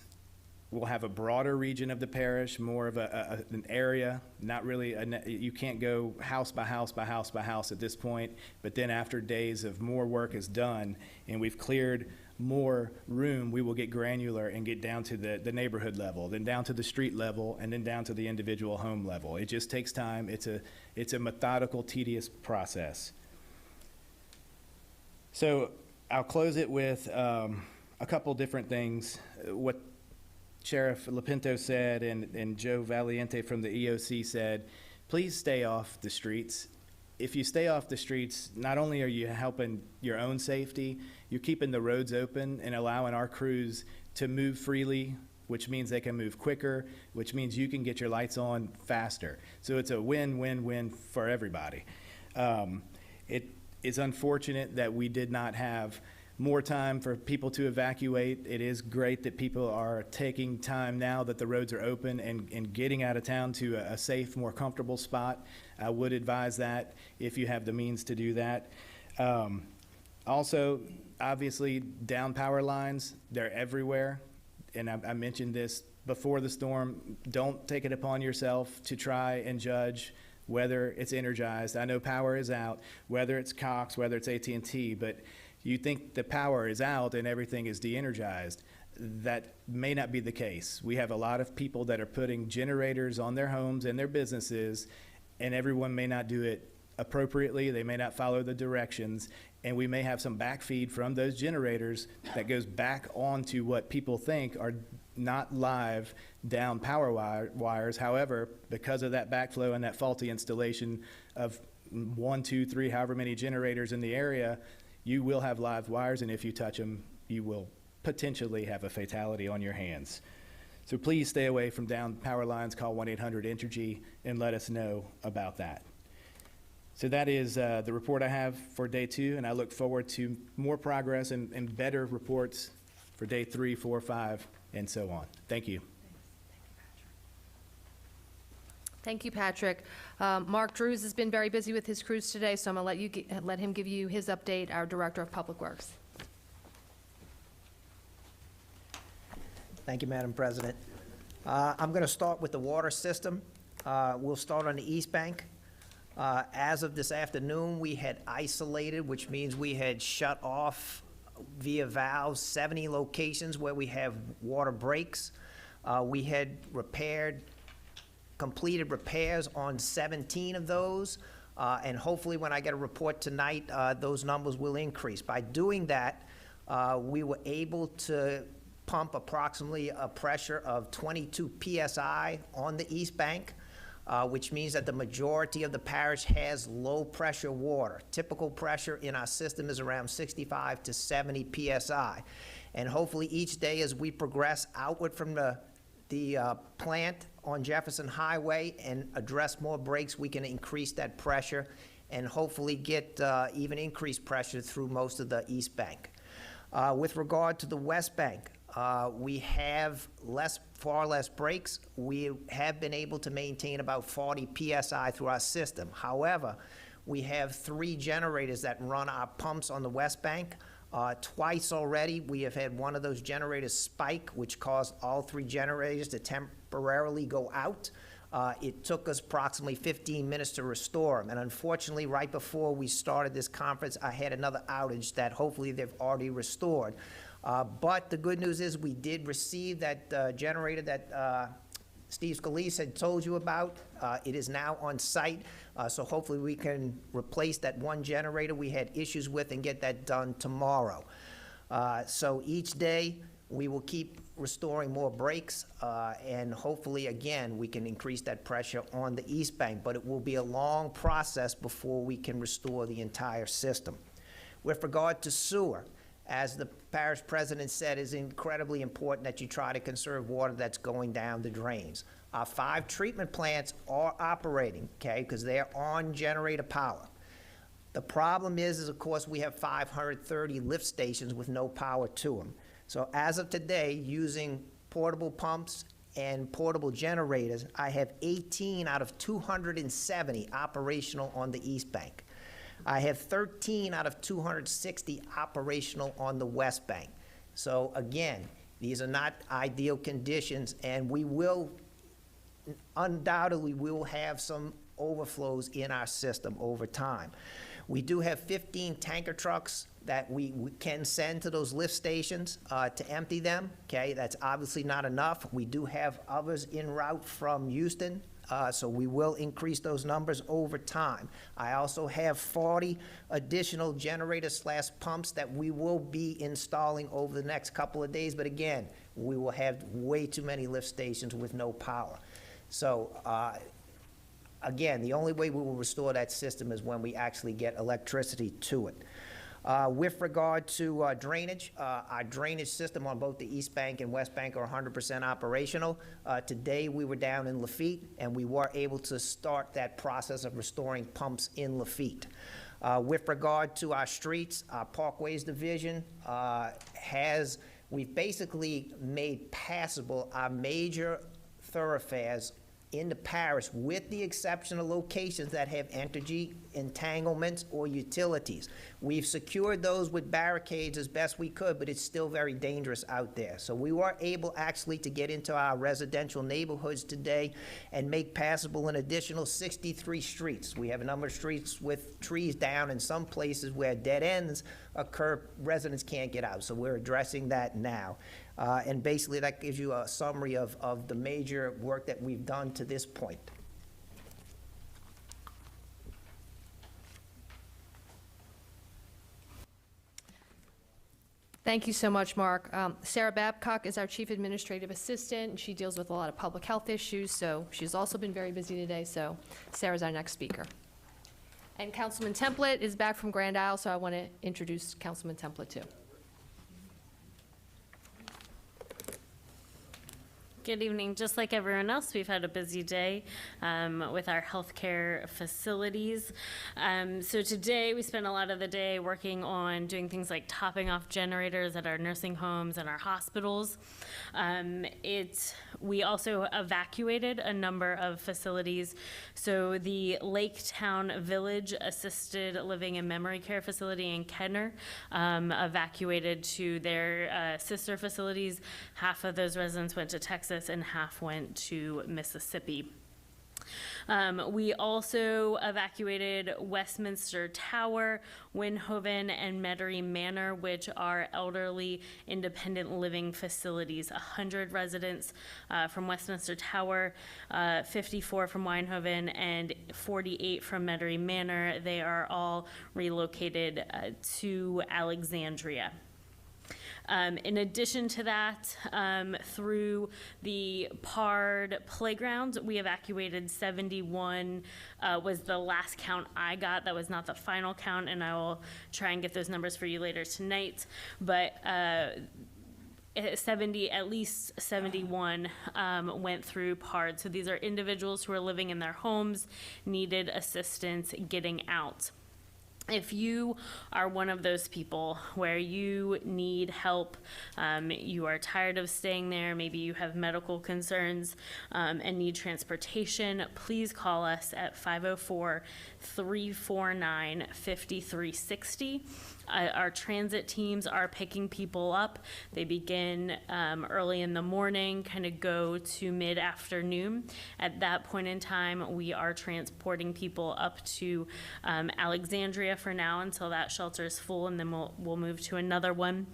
we'll have a broader region of the parish, more of an area, not really, you can't go house by house by house by house at this point, but then after days of more work is done and we've cleared more room, we will get granular and get down to the neighborhood level, then down to the street level, and then down to the individual home level. It just takes time. It's a methodical, tedious process. So I'll close it with a couple different things. What Sheriff Lapinto said and Joe Valiente from the EOC said, please stay off the streets. If you stay off the streets, not only are you helping your own safety, you're keeping the roads open and allowing our crews to move freely, which means they can move quicker, which means you can get your lights on faster. So it's a win-win-win for everybody. It is unfortunate that we did not have more time for people to evacuate. It is great that people are taking time now that the roads are open and getting out of town to a safe, more comfortable spot. I would advise that if you have the means to do that. Also, obviously, down power lines, they're everywhere. And I mentioned this before the storm. Don't take it upon yourself to try and judge whether it's energized. I know power is out, whether it's Cox, whether it's AT&T, but you think the power is out and everything is de-energized. That may not be the case. We have a lot of people that are putting generators on their homes and their businesses, and everyone may not do it appropriately. They may not follow the directions, and we may have some backfeed from those generators that goes back onto what people think are not live down power wires. However, because of that backflow and that faulty installation of 1, 2, 3, however many generators in the area, you will have live wires, and if you touch them, you will potentially have a fatality on your hands. So please stay away from down power lines. Call 1-800-ENERGY and let us know about that. So that is the report I have for day 2, and I look forward to more progress and better reports for day 3, 4, 5, and so on. Thank you. Thank you, Patrick. Mark Drews has been very busy with his crews today, so I'm going to let him give you his update, our Director of Public Works. Thank you, Madam President. I'm going to start with the water system. We'll start on the East Bank. As of this afternoon, we had isolated, which means we had shut off via valves 70 locations where we have water breaks. We had completed repairs on 17 of those, and hopefully when I get a report tonight, those numbers will increase. By doing that, we were able to pump approximately a pressure of 22 PSI on the East Bank, which means that the majority of the parish has low pressure water. Typical pressure in our system is around 65 to 70 PSI. And hopefully each day as we progress outward from the plant on Jefferson Highway and address more breaks, we can increase that pressure and hopefully get even increased pressure through most of the East Bank. With regard to the West Bank, we have far less breaks. We have been able to maintain about 40 PSI through our system. However, we have 3 generators that run our pumps on the West Bank. Twice already, we have had one of those generators spike, which caused all 3 generators to temporarily go out. It took us approximately 15 minutes to restore them, and unfortunately, right before we started this conference, I had another outage that hopefully they've already restored. But the good news is we did receive that generator that Steve Scalise had told you about. It is now on site, so hopefully we can replace that one generator we had issues with and get that done tomorrow. So each day, we will keep restoring more breaks, and hopefully, again, we can increase that pressure on the East Bank, but it will be a long process before we can restore the entire system. With regard to sewer, as the parish president said, it's incredibly important that you try to conserve water that's going down the drains. Our 5 treatment plants are operating, okay, because they're on generator power. The problem is, of course, we have 530 lift stations with no power to them. So as of today, using portable pumps and portable generators, I have 18 out of 270 operational on the East Bank. I have 13 out of 260 operational on the West Bank. So again, these are not ideal conditions, and we will, undoubtedly, we will have some overflows in our system over time. We do have 15 tanker trucks that we can send to those lift stations to empty them, okay? That's obviously not enough. We do have others en route from Houston, so we will increase those numbers over time. I also have 40 additional generators/pumps that we will be installing over the next couple of days, but again, we will have way too many lift stations with no power. So, again, the only way we will restore that system is when we actually get electricity to it. With regard to drainage, our drainage system on both the East Bank and West Bank are 100% operational. Today, we were down in Levee, and we were able to start that process of restoring pumps in Levee. With regard to our streets, our Parkways Division we've basically made passable our major thoroughfares in the parish, with the exception of locations that have energy entanglements or utilities. We've secured those with barricades as best we could, but it's still very dangerous out there. So we were able actually to get into our residential neighborhoods today and make passable an additional 63 streets. We have a number of streets with trees down, and some places where dead ends occur, residents can't get out. So we're addressing that now. And basically, that gives you a summary of the major work that we've done to this point. Thank you so much, Mark. Sarah Babcock is our Chief Administrative Assistant, and she deals with a lot of public health issues, so she's also been very busy today, so Sarah's our next speaker. And Councilman Templet is back from Grand Isle, so I want to introduce Councilman Templet, too. Good evening. Just like everyone else, we've had a busy day with our healthcare facilities. So today we spent a lot of the day working on doing things like topping off generators at our nursing homes and our hospitals. We also evacuated a number of facilities. So the Lake Town Village Assisted Living and Memory Care Facility in Kenner evacuated to their sister facilities. Half of those residents went to Texas and half went to Mississippi. We also evacuated Westminster Tower, Windhoven, and Metairie Manor, which are elderly independent living facilities. 100 residents from Westminster Tower, 54 from Windhoven, and 48 from Metairie Manor. They are all relocated to Alexandria. In addition to that, through the PARD playgrounds, we evacuated 71, was the last count I got. That was not the final count, and I will try and get those numbers for you later tonight. But at least 71 went through PARD. So these are individuals who are living in their homes, needed assistance getting out. If you are one of those people where you need help, you are tired of staying there, maybe you have medical concerns and need transportation, please call us at 504-349-5360. Our transit teams are picking people up. They begin early in the morning, kind of go to mid-afternoon. At that point in time, we are transporting people up to Alexandria for now until that shelter is full, and then we'll move to another one.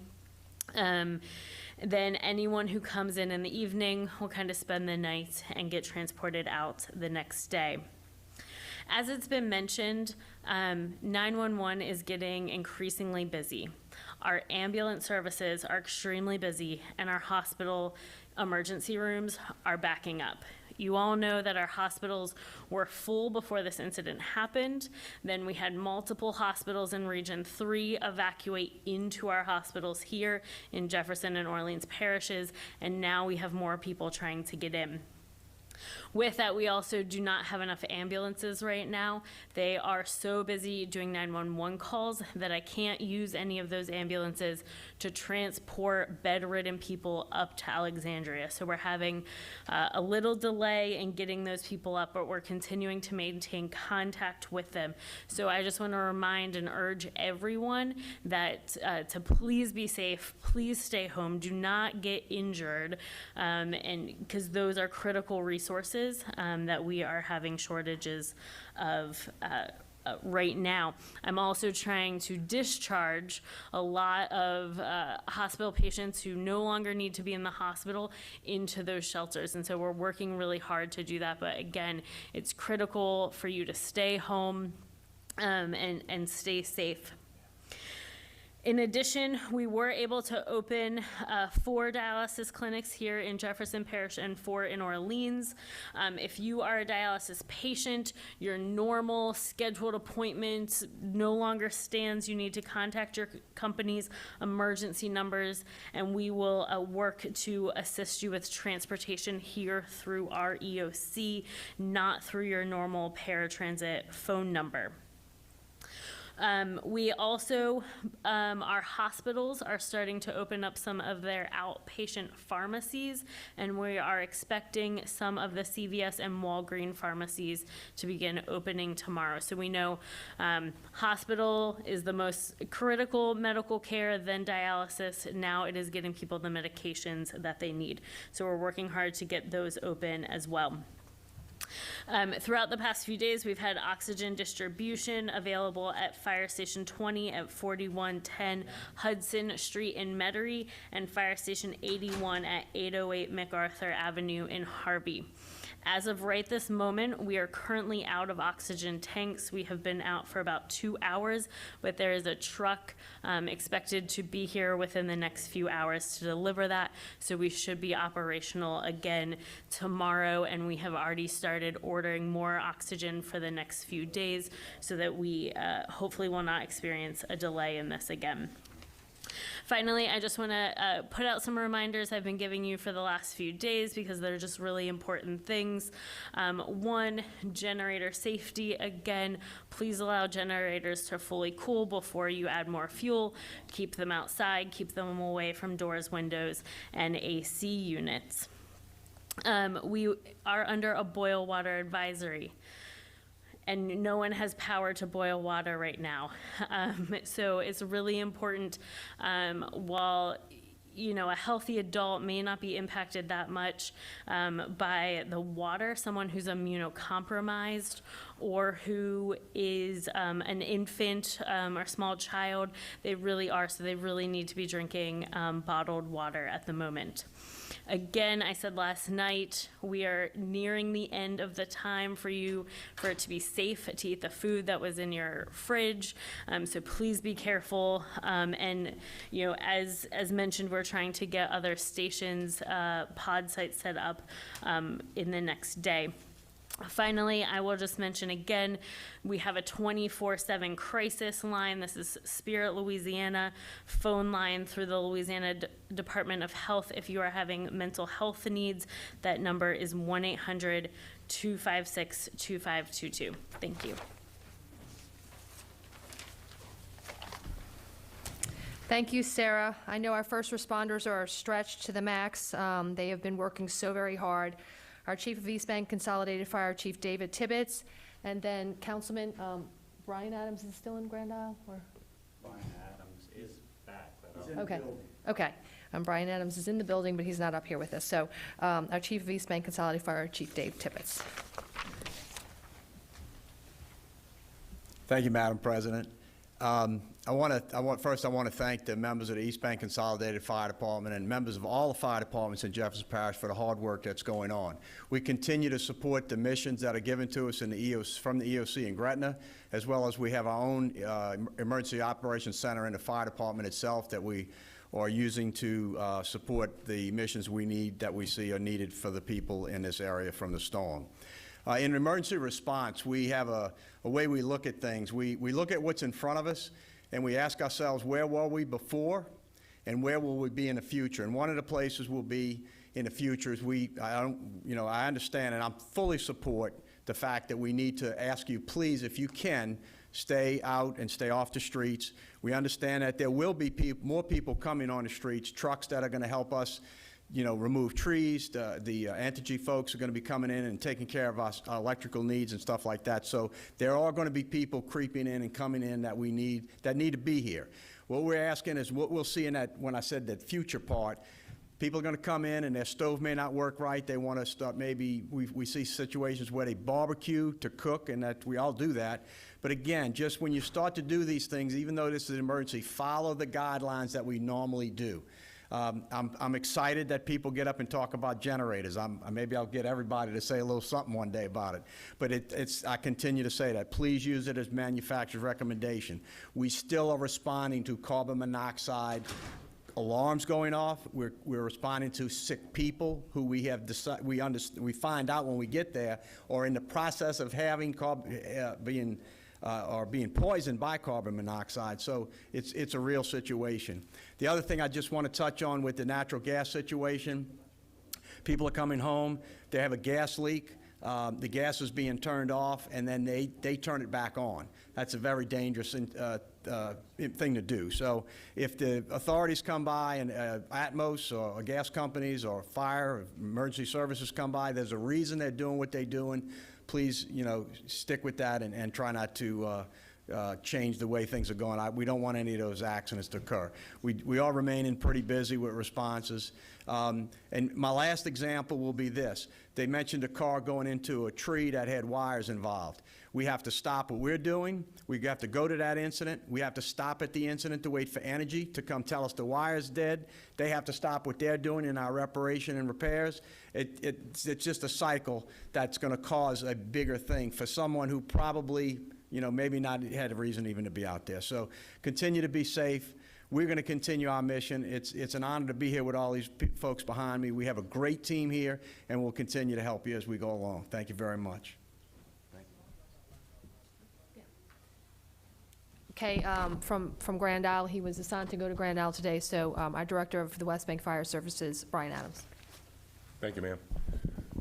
Then anyone who comes in the evening will kind of spend the night and get transported out the next day. As it's been mentioned, 911 is getting increasingly busy. Our ambulance services are extremely busy, and our hospital emergency rooms are backing up. You all know that our hospitals were full before this incident happened. Then we had multiple hospitals in Region 3 evacuate into our hospitals here in Jefferson and Orleans parishes, and now we have more people trying to get in. With that, we also do not have enough ambulances right now. They are so busy doing 911 calls that I can't use any of those ambulances to transport bedridden people up to Alexandria. So we're having a little delay in getting those people up, but we're continuing to maintain contact with them. So I just want to remind and urge everyone that to please be safe, please stay home, do not get injured, and because those are critical resources that we are having shortages of right now. I'm also trying to discharge a lot of hospital patients who no longer need to be in the hospital into those shelters. And so we're working really hard to do that. But again, it's critical for you to stay home and stay safe. In addition, we were able to open 4 dialysis clinics here in Jefferson Parish and 4 in Orleans. If you are a dialysis patient, your normal scheduled appointment no longer stands. You need to contact your company's emergency numbers, and we will work to assist you with transportation here through our EOC, not through your normal paratransit phone number. We also, our hospitals are starting to open up some of their outpatient pharmacies, and we are expecting some of the CVS and Walgreens pharmacies to begin opening tomorrow. So we know hospital is the most critical medical care, then dialysis. Now it is getting people the medications that they need. So we're working hard to get those open as well. Throughout the past few days, we've had oxygen distribution available at Fire Station 20 at 4110 Hudson Street in Metairie and Fire Station 81 at 808 MacArthur Avenue in Harvey. As of right this moment, we are currently out of oxygen tanks. We have been out for about 2 hours, but there is a truck expected to be here within the next few hours to deliver that. So we should be operational again tomorrow, and we have already started ordering more oxygen for the next few days so that we hopefully will not experience a delay in this again. Finally, I just want to put out some reminders I've been giving you for the last few days because they're just really important things. One, generator safety. Again, please allow generators to fully cool before you add more fuel. Keep them outside, keep them away from doors, windows, and AC units. We are under a boil water advisory, and no one has power to boil water right now. So it's really important, while a healthy adult may not be impacted that much by the water, someone who's immunocompromised or who is an infant or small child, they really are, so they really need to be drinking bottled water at the moment. Again, I said last night, we are nearing the end of the time for it to be safe to eat the food that was in your fridge. So please be careful. And as mentioned, we're trying to get other stations, pod sites set up in the next day. Finally, I will just mention again, we have a 24/7 crisis line. This is Spirit Louisiana phone line through the Louisiana Department of Health. If you are having mental health needs, that number is 1-800-256-2522. Thank you. Thank you, Sarah. I know our first responders are stretched to the max. They have been working so very hard. Our Chief of East Bank Consolidated Fire Chief David Tibbetts, and then Councilman Brian Adams is still in Grand Isle, or? Brian Adams Okay, okay. Brian Adams is in the building, but he's not up here with us. So our Chief of East Bank Consolidated Fire, Chief Dave Tippett. Thank you, Madam President. First, I want to thank the members of the East Bank Consolidated Fire Department and members of all the fire departments in Jefferson Parish for the hard work that's going on. We continue to support the missions that are given to us in the EOC, from the EOC in Gretna, as well as we have our own Emergency Operations Center in the fire department itself that we are using to support the missions that we see are needed for the people in this area from the storm. In emergency response, we have a way we look at things. We look at what's in front of us, and we ask ourselves, where were we before, and where will we be in the future? And one of the places we'll be in the future is I understand and I fully support the fact that we need to ask you, please, if you can, stay out and stay off the streets. We understand that there will be more people coming on the streets, trucks that are going to help us remove trees. The Entergy folks are going to be coming in and taking care of our electrical needs and stuff like that. So there are going to be people creeping in and coming in that need to be here. What we're asking is what we'll see in that, when I said that future part, people are going to come in and their stove may not work right. They want to start, maybe we see situations where they barbecue to cook, and that we all do that. But again, just when you start to do these things, even though this is an emergency, follow the guidelines that we normally do. I'm excited that people get up and talk about generators. Maybe I'll get everybody to say a little something one day about it. But I continue to say that. Please use it as manufacturer's recommendation. We still are responding to carbon monoxide alarms going off. We're responding to sick people who we have we find out when we get there, or in the process of having being poisoned by carbon monoxide. So it's a real situation. The other thing I just want to touch on with the natural gas situation, people are coming home, they have a gas leak, the gas is being turned off, and then they turn it back on. That's a very dangerous thing to do. So if the authorities come by, and Atmos or gas companies or fire or emergency services come by, there's a reason they're doing what they're doing. Please, stick with that and try not to change the way things are going. We don't want any of those accidents to occur. We are remaining pretty busy with responses. And my last example will be this. They mentioned a car going into a tree that had wires involved. We have to stop what we're doing. We have to go to that incident. We have to stop at the incident to wait for Energy to come tell us the wire's dead. They have to stop what they're doing in our reparation and repairs. It's just a cycle that's going to cause a bigger thing for someone who probably, maybe not had a reason even to be out there. So continue to be safe. We're going to continue our mission. It's an honor to be here with all these folks behind me. We have a great team here, and we'll continue to help you as we go along. Thank you very much. Okay, from Grand Isle, he was assigned to go to Grand Isle today, so our Director of the West Bank Fire Services, Brian Adams. Thank you, ma'am.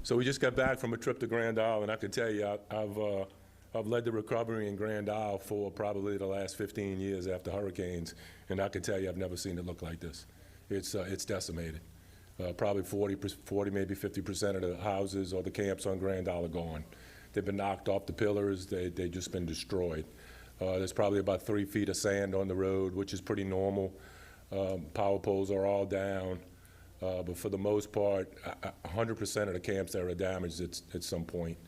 So we just got back from a trip to Grand Isle, and I can tell you, I've led the recovery in Grand Isle for probably the last 15 years after hurricanes, and I can tell you I've never seen it look like this. It's decimated. Probably 40, maybe 50% of the houses or the camps on Grand Isle are gone. They've been knocked off the pillars. They've just been destroyed. There's probably about 3 feet of sand on the road, which is pretty normal. Power poles are all down. But for the most part, 100% of the camps there are damaged at some point.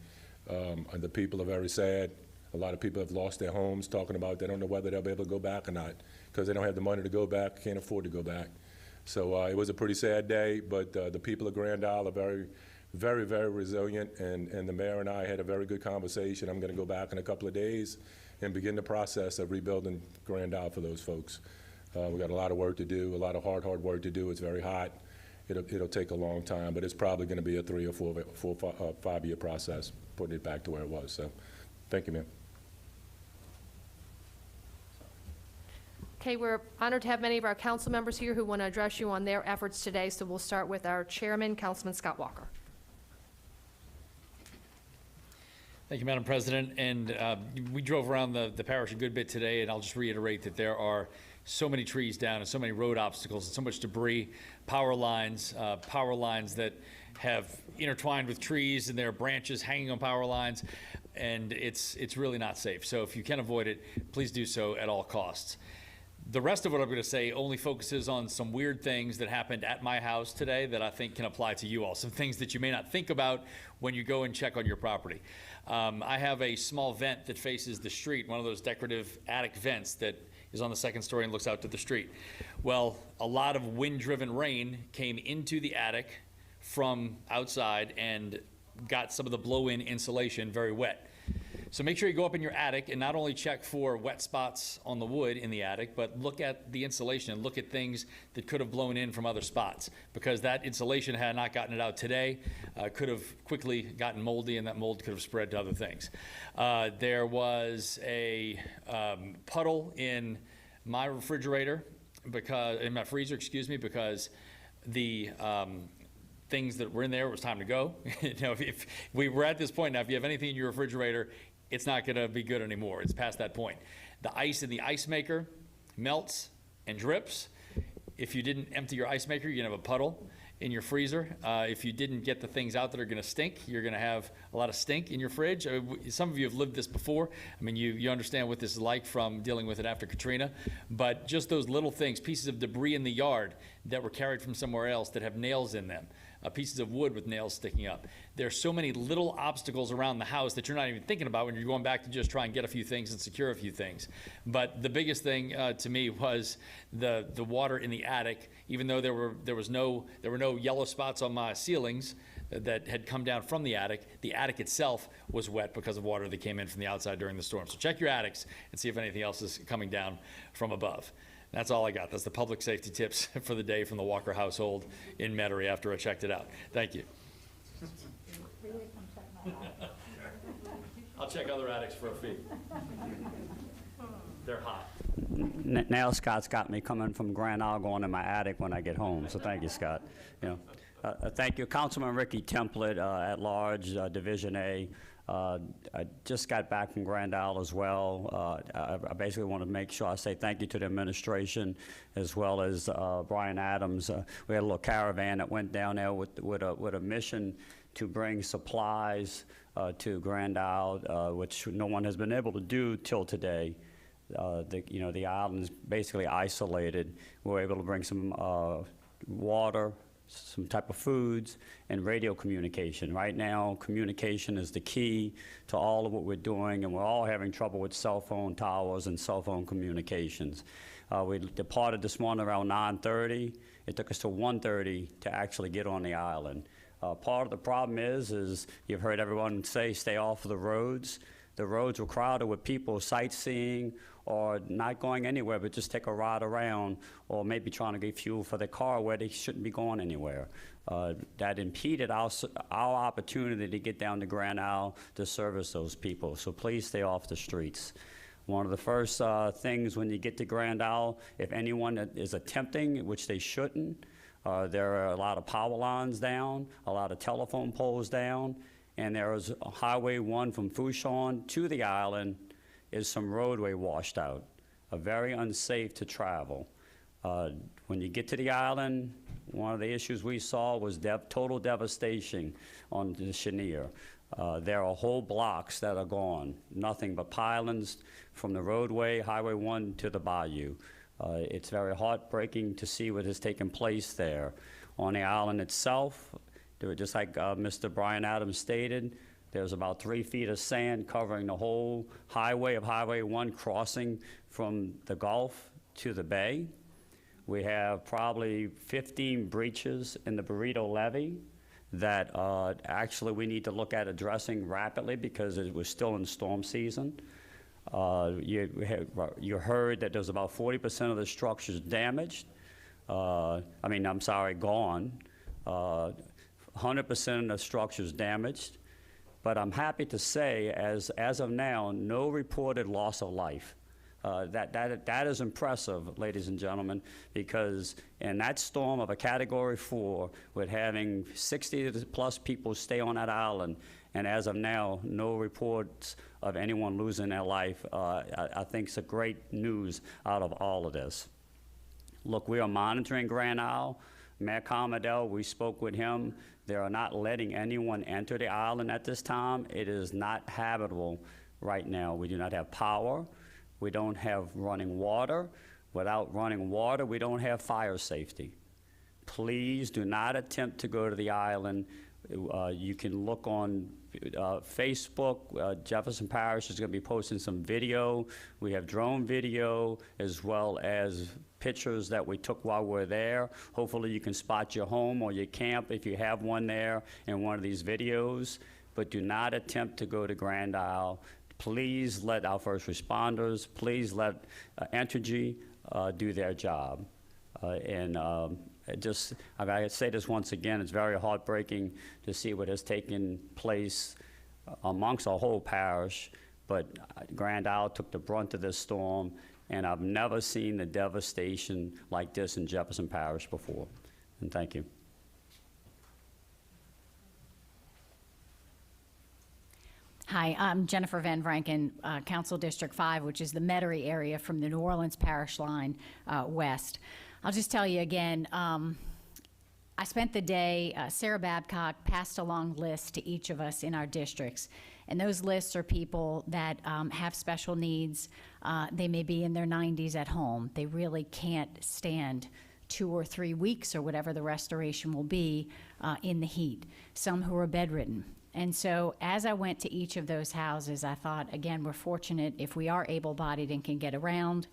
And the people are very sad. A lot of people have lost their homes, talking about they don't know whether they'll be able to go back or not because they don't have the money to go back, can't afford to go back. So it was a pretty sad day, but the people of Grand Isle are very, very, very resilient, and the mayor and I had a very good conversation. I'm going to go back in a couple of days and begin the process of rebuilding Grand Isle for those folks. We got a lot of work to do, a lot of hard work to do. It's very hot. It'll take a long time, but it's probably going to be a 3 or 5 year process, putting it back to where it was. So, thank you, ma'am. Okay, we're honored to have many of our council members here who want to address you on their efforts today, so we'll start with our chairman, Councilman Scott Walker. Thank you, Madam President. And we drove around the parish a good bit today, and I'll just reiterate that there are so many trees down and so many road obstacles and so much debris, power lines that have intertwined with trees, and there are branches hanging on power lines, and it's really not safe. So if you can avoid it, please do so at all costs. The rest of what I'm going to say only focuses on some weird things that happened at my house today that I think can apply to you all. Some things that you may not think about when you go and check on your property. I have a small vent that faces the street, one of those decorative attic vents that is on the second story and looks out to the street. Well, a lot of wind-driven rain came into the attic from outside and got some of the blow-in insulation very wet. So make sure you go up in your attic and not only check for wet spots on the wood in the attic, but look at the insulation and look at things that could have blown in from other spots, because that insulation, had not gotten it out today, could have quickly gotten moldy, and that mold could have spread to other things. There was a puddle in my refrigerator, in my freezer, excuse me, because the things that were in there, it was time to go. You know, if we were at this point now, if you have anything in your refrigerator, it's not gonna be good anymore. It's past that point. The ice in the ice maker melts and drips. If you didn't empty your ice maker, you're gonna have a puddle in your freezer. If you didn't get the things out that are gonna stink, you're gonna have a lot of stink in your fridge. Some of you have lived this before. I mean, you understand what this is like from dealing with it after Katrina. But just those little things, pieces of debris in the yard that were carried from somewhere else that have nails in them, pieces of wood with nails sticking up. There's so many little obstacles around the house that you're not even thinking about when you're going back to just try and get a few things and secure a few things. But the biggest thing to me was the water in the attic. Even though there were no yellow spots on my ceilings that had come down from the attic itself was wet because of water that came in from the outside during the storm. So check your attics and see if anything else is coming down from above. That's all I got. That's the public safety tips for the day from the Walker household in Metairie after I checked it out. Thank you. I'll check other attics for a fee. They're hot. Now Scott's got me coming from Grand Isle going in my attic when I get home, so thank you, Scott. You know, thank you. Councilman Ricky Templet, at large, Division A. I just got back from Grand Isle as well. I basically want to make sure I say thank you to the administration as well as Brian Adams. We had a little caravan that went down there with a mission to bring supplies to Grand Isle, which no one has been able to do till today. The island is basically isolated. We were able to bring some water, some type of foods, and radio communication. Right now, communication is the key to all of what we're doing, and we're all having trouble with cell phone towers and cell phone communications. We departed this morning around 9:30. It took us till 1:30 to actually get on the island. Part of the problem is you've heard everyone say stay off of the roads. The roads were crowded with people sightseeing or not going anywhere, but just take a ride around, or maybe trying to get fuel for their car where they shouldn't be going anywhere. That impeded our opportunity to get down to Grand Isle to service those people. So please stay off the streets. One of the first things when you get to Grand Isle, if anyone is attempting, which they shouldn't, there are a lot of power lines down, a lot of telephone poles down, and there is Highway 1 from Fouchon to the island is some roadway washed out, very unsafe to travel. When you get to the island, one of the issues we saw was total devastation on the Chenier. There are whole blocks that are gone, nothing but pilings from the roadway, Highway 1 to the bayou. It's very heartbreaking to see what has taken place there. On the island itself, just like Mr. Brian Adams stated, there's about 3 feet of sand covering the whole highway of Highway 1 crossing from the Gulf to the bay. We have probably 15 breaches in the Burrito Levee that actually we need to look at addressing rapidly because it was still in storm season. You heard that there's about 40% of the structures damaged. Gone. 100% of the structures damaged. But I'm happy to say, as of now, no reported loss of life. That is impressive, ladies and gentlemen, because in that storm of a Category 4, with having 60+ people stay on that island, and as of now, no reports of anyone losing their life, I think it's a great news out of all of this. Look, we are monitoring Grand Isle. Mayor Commodell, we spoke with him. They are not letting anyone enter the island at this time. It is not habitable right now. We do not have power. We don't have running water. Without running water, we don't have fire safety. Please do not attempt to go to the island. You can look on Facebook. Jefferson Parish is going to be posting some video. We have drone video as well as pictures that we took while we're there. Hopefully you can spot your home or your camp if you have one there in one of these videos. But do not attempt to go to Grand Isle. Please let our first responders, please let Entergy do their job. I gotta say this once again, it's very heartbreaking to see what has taken place amongst our whole parish, but Grand Isle took the brunt of this storm, and I've never seen the devastation like this in Jefferson Parish before. And thank you. Hi, I'm Jennifer Van Vranken, Council District 5, which is the Metairie area from the New Orleans Parish line west. I'll just tell you again, I spent the day, Sarah Babcock passed along lists to each of us in our districts, and those lists are people that have special needs. They may be in their 90s at home. They really can't stand 2 or 3 weeks or whatever the restoration will be in the heat. Some who are bedridden. And so as I went to each of those houses, I thought, again, we're fortunate if we are able-bodied and can get around.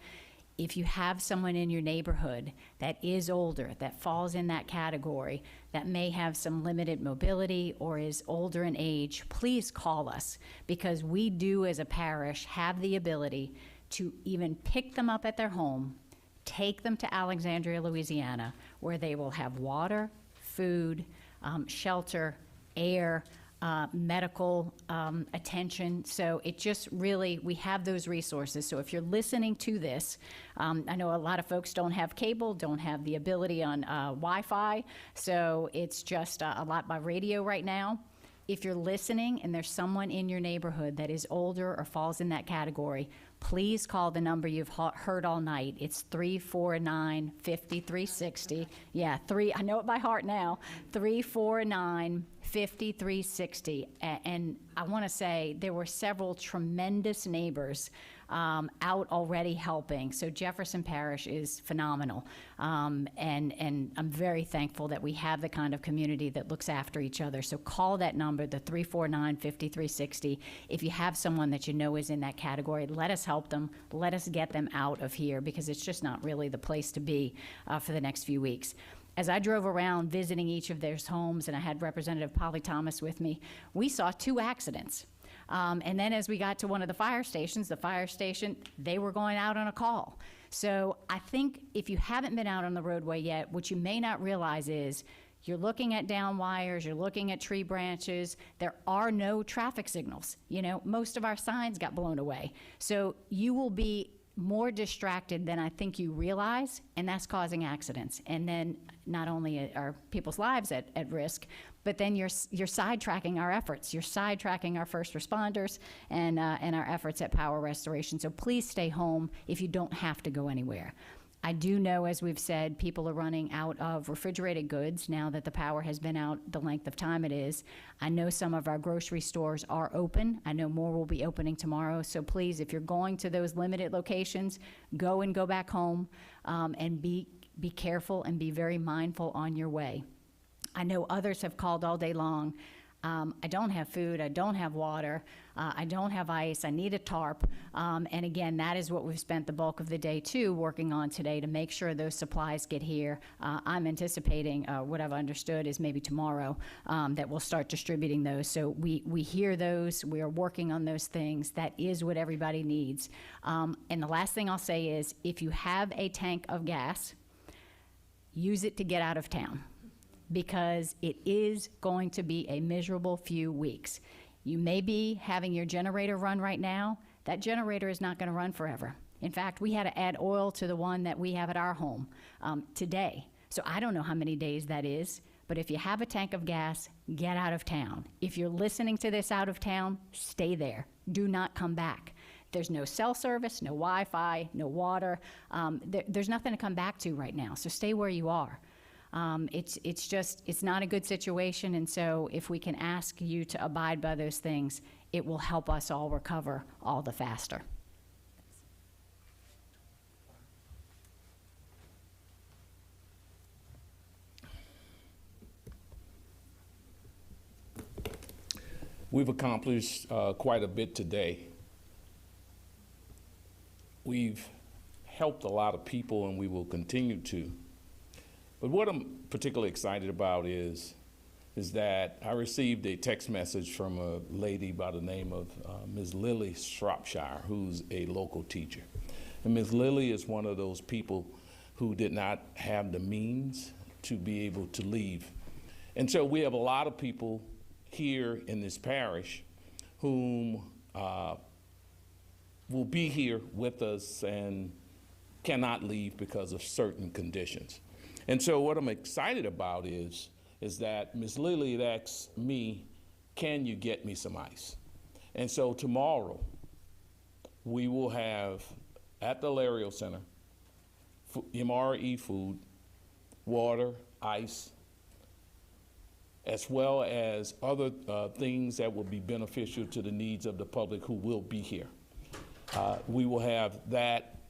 If you have someone in your neighborhood that is older, that falls in that category, that may have some limited mobility or is older in age, please call us, because we do as a parish have the ability to even pick them up at their home, take them to Alexandria, Louisiana, where they will have water, food, shelter, air, medical attention. So it just really, we have those resources. So if you're listening to this, I know a lot of folks don't have cable, don't have the ability on Wi-Fi, so it's just a lot by radio right now. If you're listening and there's someone in your neighborhood that is older or falls in that category, please call the number you've heard all night. It's 349-5360. Yeah, I know it by heart now. 349-5360. And I want to say there were several tremendous neighbors out already helping. So Jefferson Parish is phenomenal. And I'm very thankful that we have the kind of community that looks after each other. So call that number, the 349-5360. If you have someone that you know is in that category, let us help them. Let us get them out of here, because it's just not really the place to be for the next few weeks. As I drove around visiting each of their homes, and I had Representative Polly Thomas with me, we saw 2 accidents. And then as we got to one of the fire station, they were going out on a call. So I think if you haven't been out on the roadway yet, what you may not realize is you're looking at down wires, you're looking at tree branches, there are no traffic signals. You know, most of our signs got blown away. So you will be more distracted than I think you realize, and that's causing accidents. And then not only are people's lives at risk, but then you're sidetracking our efforts. You're sidetracking our first responders and our efforts at power restoration. So please stay home if you don't have to go anywhere. I do know, as we've said, people are running out of refrigerated goods now that the power has been out the length of time it is. I know some of our grocery stores are open. I know more will be opening tomorrow. So please, if you're going to those limited locations, go back home and be careful and be very mindful on your way. I know others have called all day long. I don't have food, I don't have water, I don't have ice, I need a tarp. And again, that is what we've spent the bulk of the day too working on today, to make sure those supplies get here. I'm anticipating, what I've understood is maybe tomorrow, that we'll start distributing those. So we hear those, we are working on those things. That is what everybody needs. And the last thing I'll say is, if you have a tank of gas, use it to get out of town, because it is going to be a miserable few weeks. You may be having your generator run right now. That generator is not going to run forever. In fact, we had to add oil to the one that we have at our home today. So I don't know how many days that is, but if you have a tank of gas, get out of town. If you're listening to this out of town, stay there. Do not come back. There's no cell service, no Wi-Fi, no water. There's nothing to come back to right now, so stay where you are. It's not a good situation, and so if we can ask you to abide by those things, it will help us all recover all the faster. We've accomplished quite a bit today. We've helped a lot of people, and we will continue to. But what I'm particularly excited about is that I received a text message from a lady by the name of Ms. Lily Shropshire, who's a local teacher. And Ms. Lily is one of those people who did not have the means to be able to leave. And so we have a lot of people here in this parish whom will be here with us and cannot leave because of certain conditions. And so what I'm excited about is that Ms. Lily had asked me, can you get me some ice? And so tomorrow, we will have at the Lario Center, MRE food, water, ice, as well as other things that will be beneficial to the needs of the public who will be here. We will have that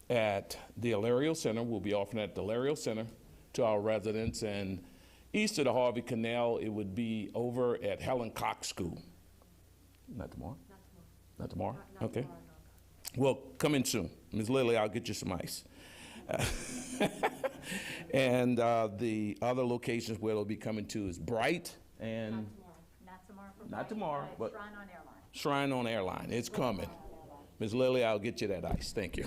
at the Lario Center. We'll be offering at the Lario Center to our residents, and east of the Harvey Canal, it would be over at Helen Cox School. Not tomorrow? Not tomorrow. Not okay. Tomorrow, no. Well, come in soon. Ms. Lily, I'll get you some ice. And the other locations where it'll be coming to is Bright and... Not tomorrow. Not tomorrow, but... Shrine on Airline. Shrine on Airline. It's coming. Ms. Lily, I'll get you that ice. Thank you.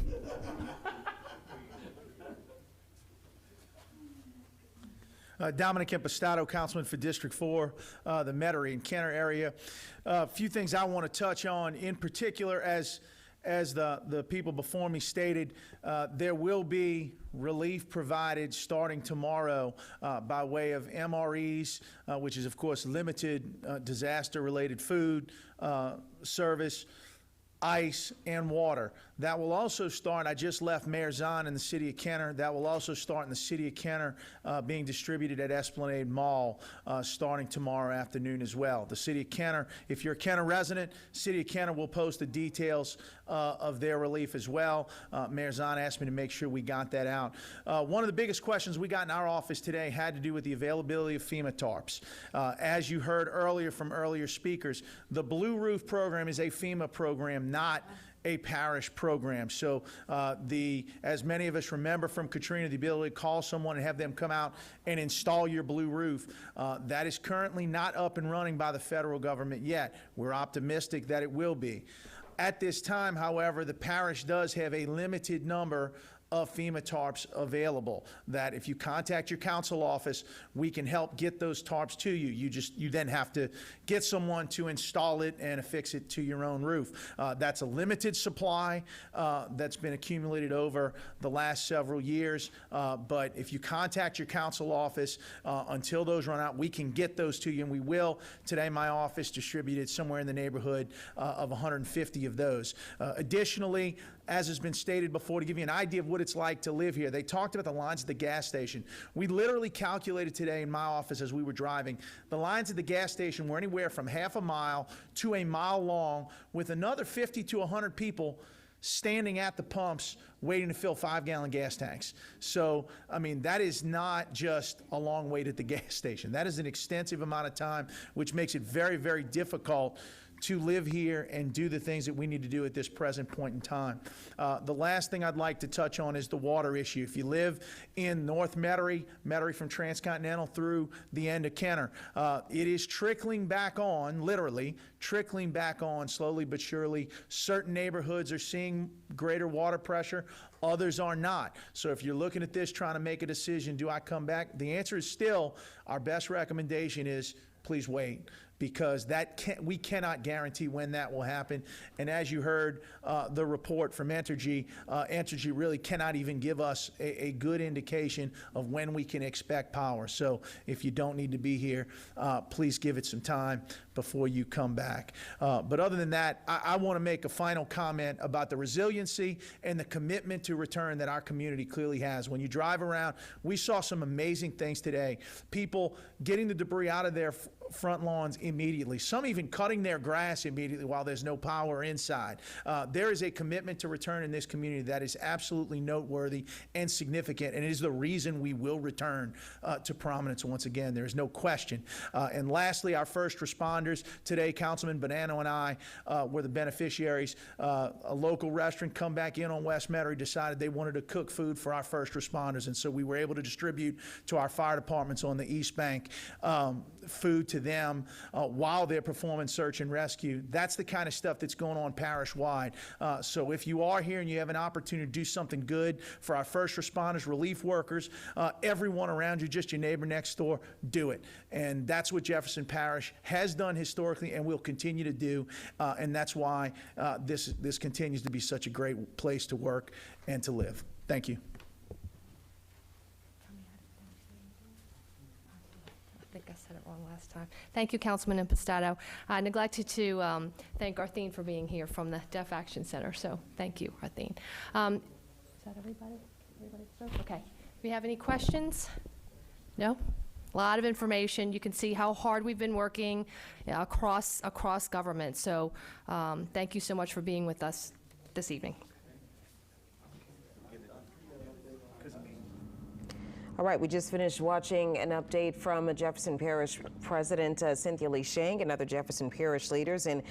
Dominic Impastato, Councilman for District 4, the Metairie and Kenner area. A few things I want to touch on, in particular, as the people before me stated, there will be relief provided starting tomorrow by way of MREs, which is, of course, limited disaster-related food service, ice, and water. That will also start, I just left Mayor Zahn in the city of Kenner, that will also start in the city of Kenner, being distributed at Esplanade Mall starting tomorrow afternoon as well. The city of Kenner, if you're a Kenner resident, city of Kenner will post the details of their relief as well. Mayor Zahn asked me to make sure we got that out. One of the biggest questions we got in our office today had to do with the availability of FEMA tarps. As you heard earlier from earlier speakers, the Blue Roof program is a FEMA program, not a parish program. So as many of us remember from Katrina, the ability to call someone and have them come out and install your blue roof, that is currently not up and running by the federal government yet. We're optimistic that it will be. At this time, however, the parish does have a limited number of FEMA tarps available, that if you contact your council office, we can help get those tarps to you. You then have to get someone to install it and affix it to your own roof. That's a limited supply that's been accumulated over the last several years, but if you contact your council office until those run out, we can get those to you, and we will. Today, my office distributed somewhere in the neighborhood of 150 of those. Additionally, as has been stated before, to give you an idea of what it's like to live here, they talked about the lines at the gas station. We literally calculated today in my office as we were driving, the lines at the gas station were anywhere from half a mile to a mile long, with another 50 to 100 people standing at the pumps waiting to fill 5-gallon gas tanks. So, I mean, that is not just a long wait at the gas station. That is an extensive amount of time, which makes it very, very difficult to live here and do the things that we need to do at this present point in time. The last thing I'd like to touch on is the water issue. If you live in North Metairie, Metairie from Transcontinental through the end of Kenner, it is trickling back on, literally trickling back on slowly but surely. Certain neighborhoods are seeing greater water pressure, others are not. So if you're looking at this, trying to make a decision, do I come back? The answer is still, our best recommendation is please wait, because we cannot guarantee when that will happen. And as you heard the report from Entergy, Entergy really cannot even give us a good indication of when we can expect power. So if you don't need to be here, please give it some time before you come back. But other than that, I want to make a final comment about the resiliency and the commitment to return that our community clearly has. When you drive around, we saw some amazing things today. People getting the debris out of there front lawns immediately, some even cutting their grass immediately while there's no power inside. There is a commitment to return in this community that is absolutely noteworthy and significant, and it is the reason we will return to prominence once again. There is no question. And lastly, our first responders today, Councilman Bonanno and I were the beneficiaries. A local restaurant come back in on West Metairie decided they wanted to cook food for our first responders, and so we were able to distribute to our fire departments on the East Bank food to them while they're performing search and rescue. That's the kind of stuff that's going on parish-wide. So if you are here and you have an opportunity to do something good for our first responders, relief workers, everyone around you, just your neighbor next door, do it. And that's what Jefferson Parish has done historically and will continue to do, and that's why this continues to be such a great place to work and to live. Thank you. I think I said it wrong last time. Thank you, Councilman Impastato. I neglected to thank Arthene for being here from the Deaf Action Center, so thank you, Arthene. Is that everybody? Okay. Do we have any questions? No? A lot of information. You can see how hard we've been working across government. So thank you so much for being with us this evening. All right, we just finished watching an update from Jefferson Parish President Cynthia Lee Shank and other Jefferson Parish leaders. And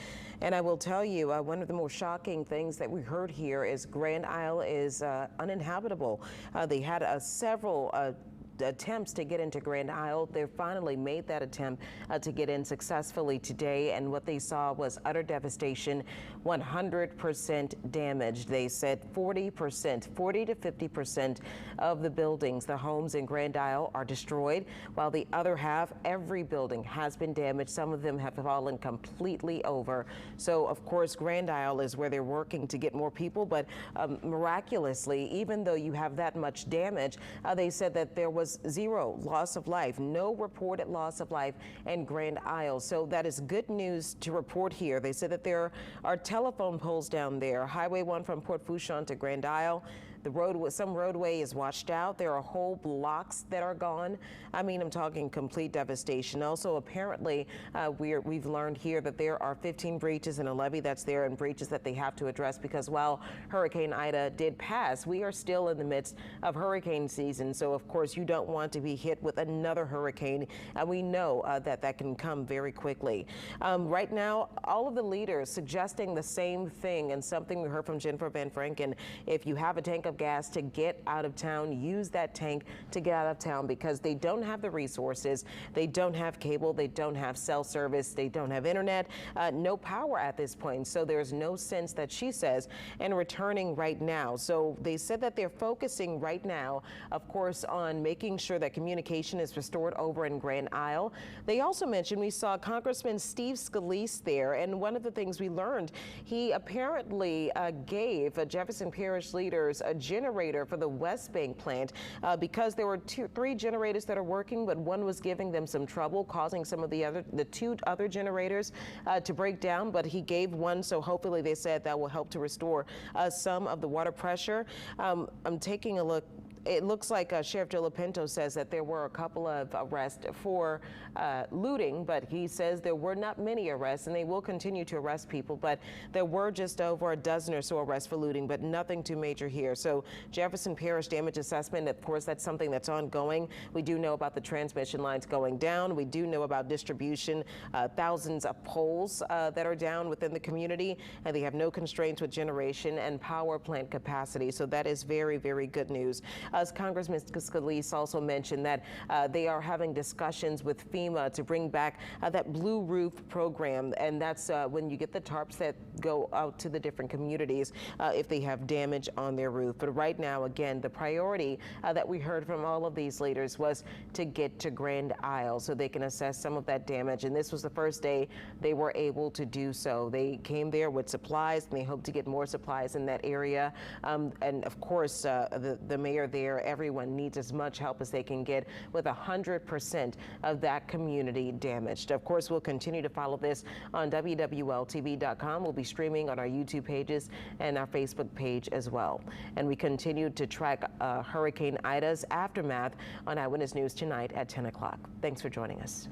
I will tell you, one of the more shocking things that we heard here is Grand Isle is uninhabitable. They had several attempts to get into Grand Isle. They finally made that attempt to get in successfully today, and what they saw was utter devastation, 100% damage. They said 40 to 50% of the buildings, the homes in Grand Isle, are destroyed, while the other half, every building has been damaged. Some of them have fallen completely over. So, of course, Grand Isle is where they're working to get more people, but miraculously, even though you have that much damage, they said that there was zero loss of life, no reported loss of life in Grand Isle. So that is good news to report here. They said that there are telephone poles down there, Highway 1 from Port Fourchon to Grand Isle. Some roadway is washed out. There are whole blocks that are gone. I mean, I'm talking complete devastation. Also, apparently, we've learned here that there are 15 breaches in a levee that's there and breaches that they have to address because while Hurricane Ida did pass, we are still in the midst of hurricane season. So, of course, you don't want to be hit with another hurricane. And we know that can come very quickly. Right now, all of the leaders suggesting the same thing, and something we heard from Jennifer Van Franken: if you have a tank of gas to get out of town, use that tank to get out of town, because they don't have the resources, they don't have cable, they don't have cell service, they don't have internet, no power at this point. So there's no sense, that she says, in returning right now. So they said that they're focusing right now, of course, on making sure that communication is restored over in Grand Isle. They also mentioned, we saw Congressman Steve Scalise there, and one of the things we learned, he apparently gave Jefferson Parish leaders a generator for the West Bank plant because there were 3 generators that are working, but one was giving them some trouble, causing some of the 2 other generators to break down. But he gave one, so hopefully they said that will help to restore some of the water pressure. I'm taking a look. It looks like Sheriff Joe Lapinto says that there were a couple of arrests for looting, but he says there were not many arrests, and they will continue to arrest people. But there were just over a dozen or so arrests for looting, but nothing too major here. So Jefferson Parish damage assessment, of course, that's something that's ongoing. We do know about the transmission lines going down. We do know about distribution, thousands of poles that are down within the community, and they have no constraints with generation and power plant capacity. So that is very, very good news. As Congressman Scalise also mentioned that they are having discussions with FEMA to bring back that blue roof program, and that's when you get the tarps that go out to the different communities if they have damage on their roof. But right now, again, the priority that we heard from all of these leaders was to get to Grand Isle so they can assess some of that damage, and this was the first day they were able to do so. They came there with supplies, and they hope to get more supplies in that area, and of course the mayor there, everyone needs as much help as they can get with 100% of that community damaged. Of course, we'll continue to follow this on WWLTV.com. We'll be streaming on our YouTube pages and our Facebook page as well. And we continue to track Hurricane Ida's aftermath on Eyewitness News tonight at 10 o'clock. Thanks for joining us.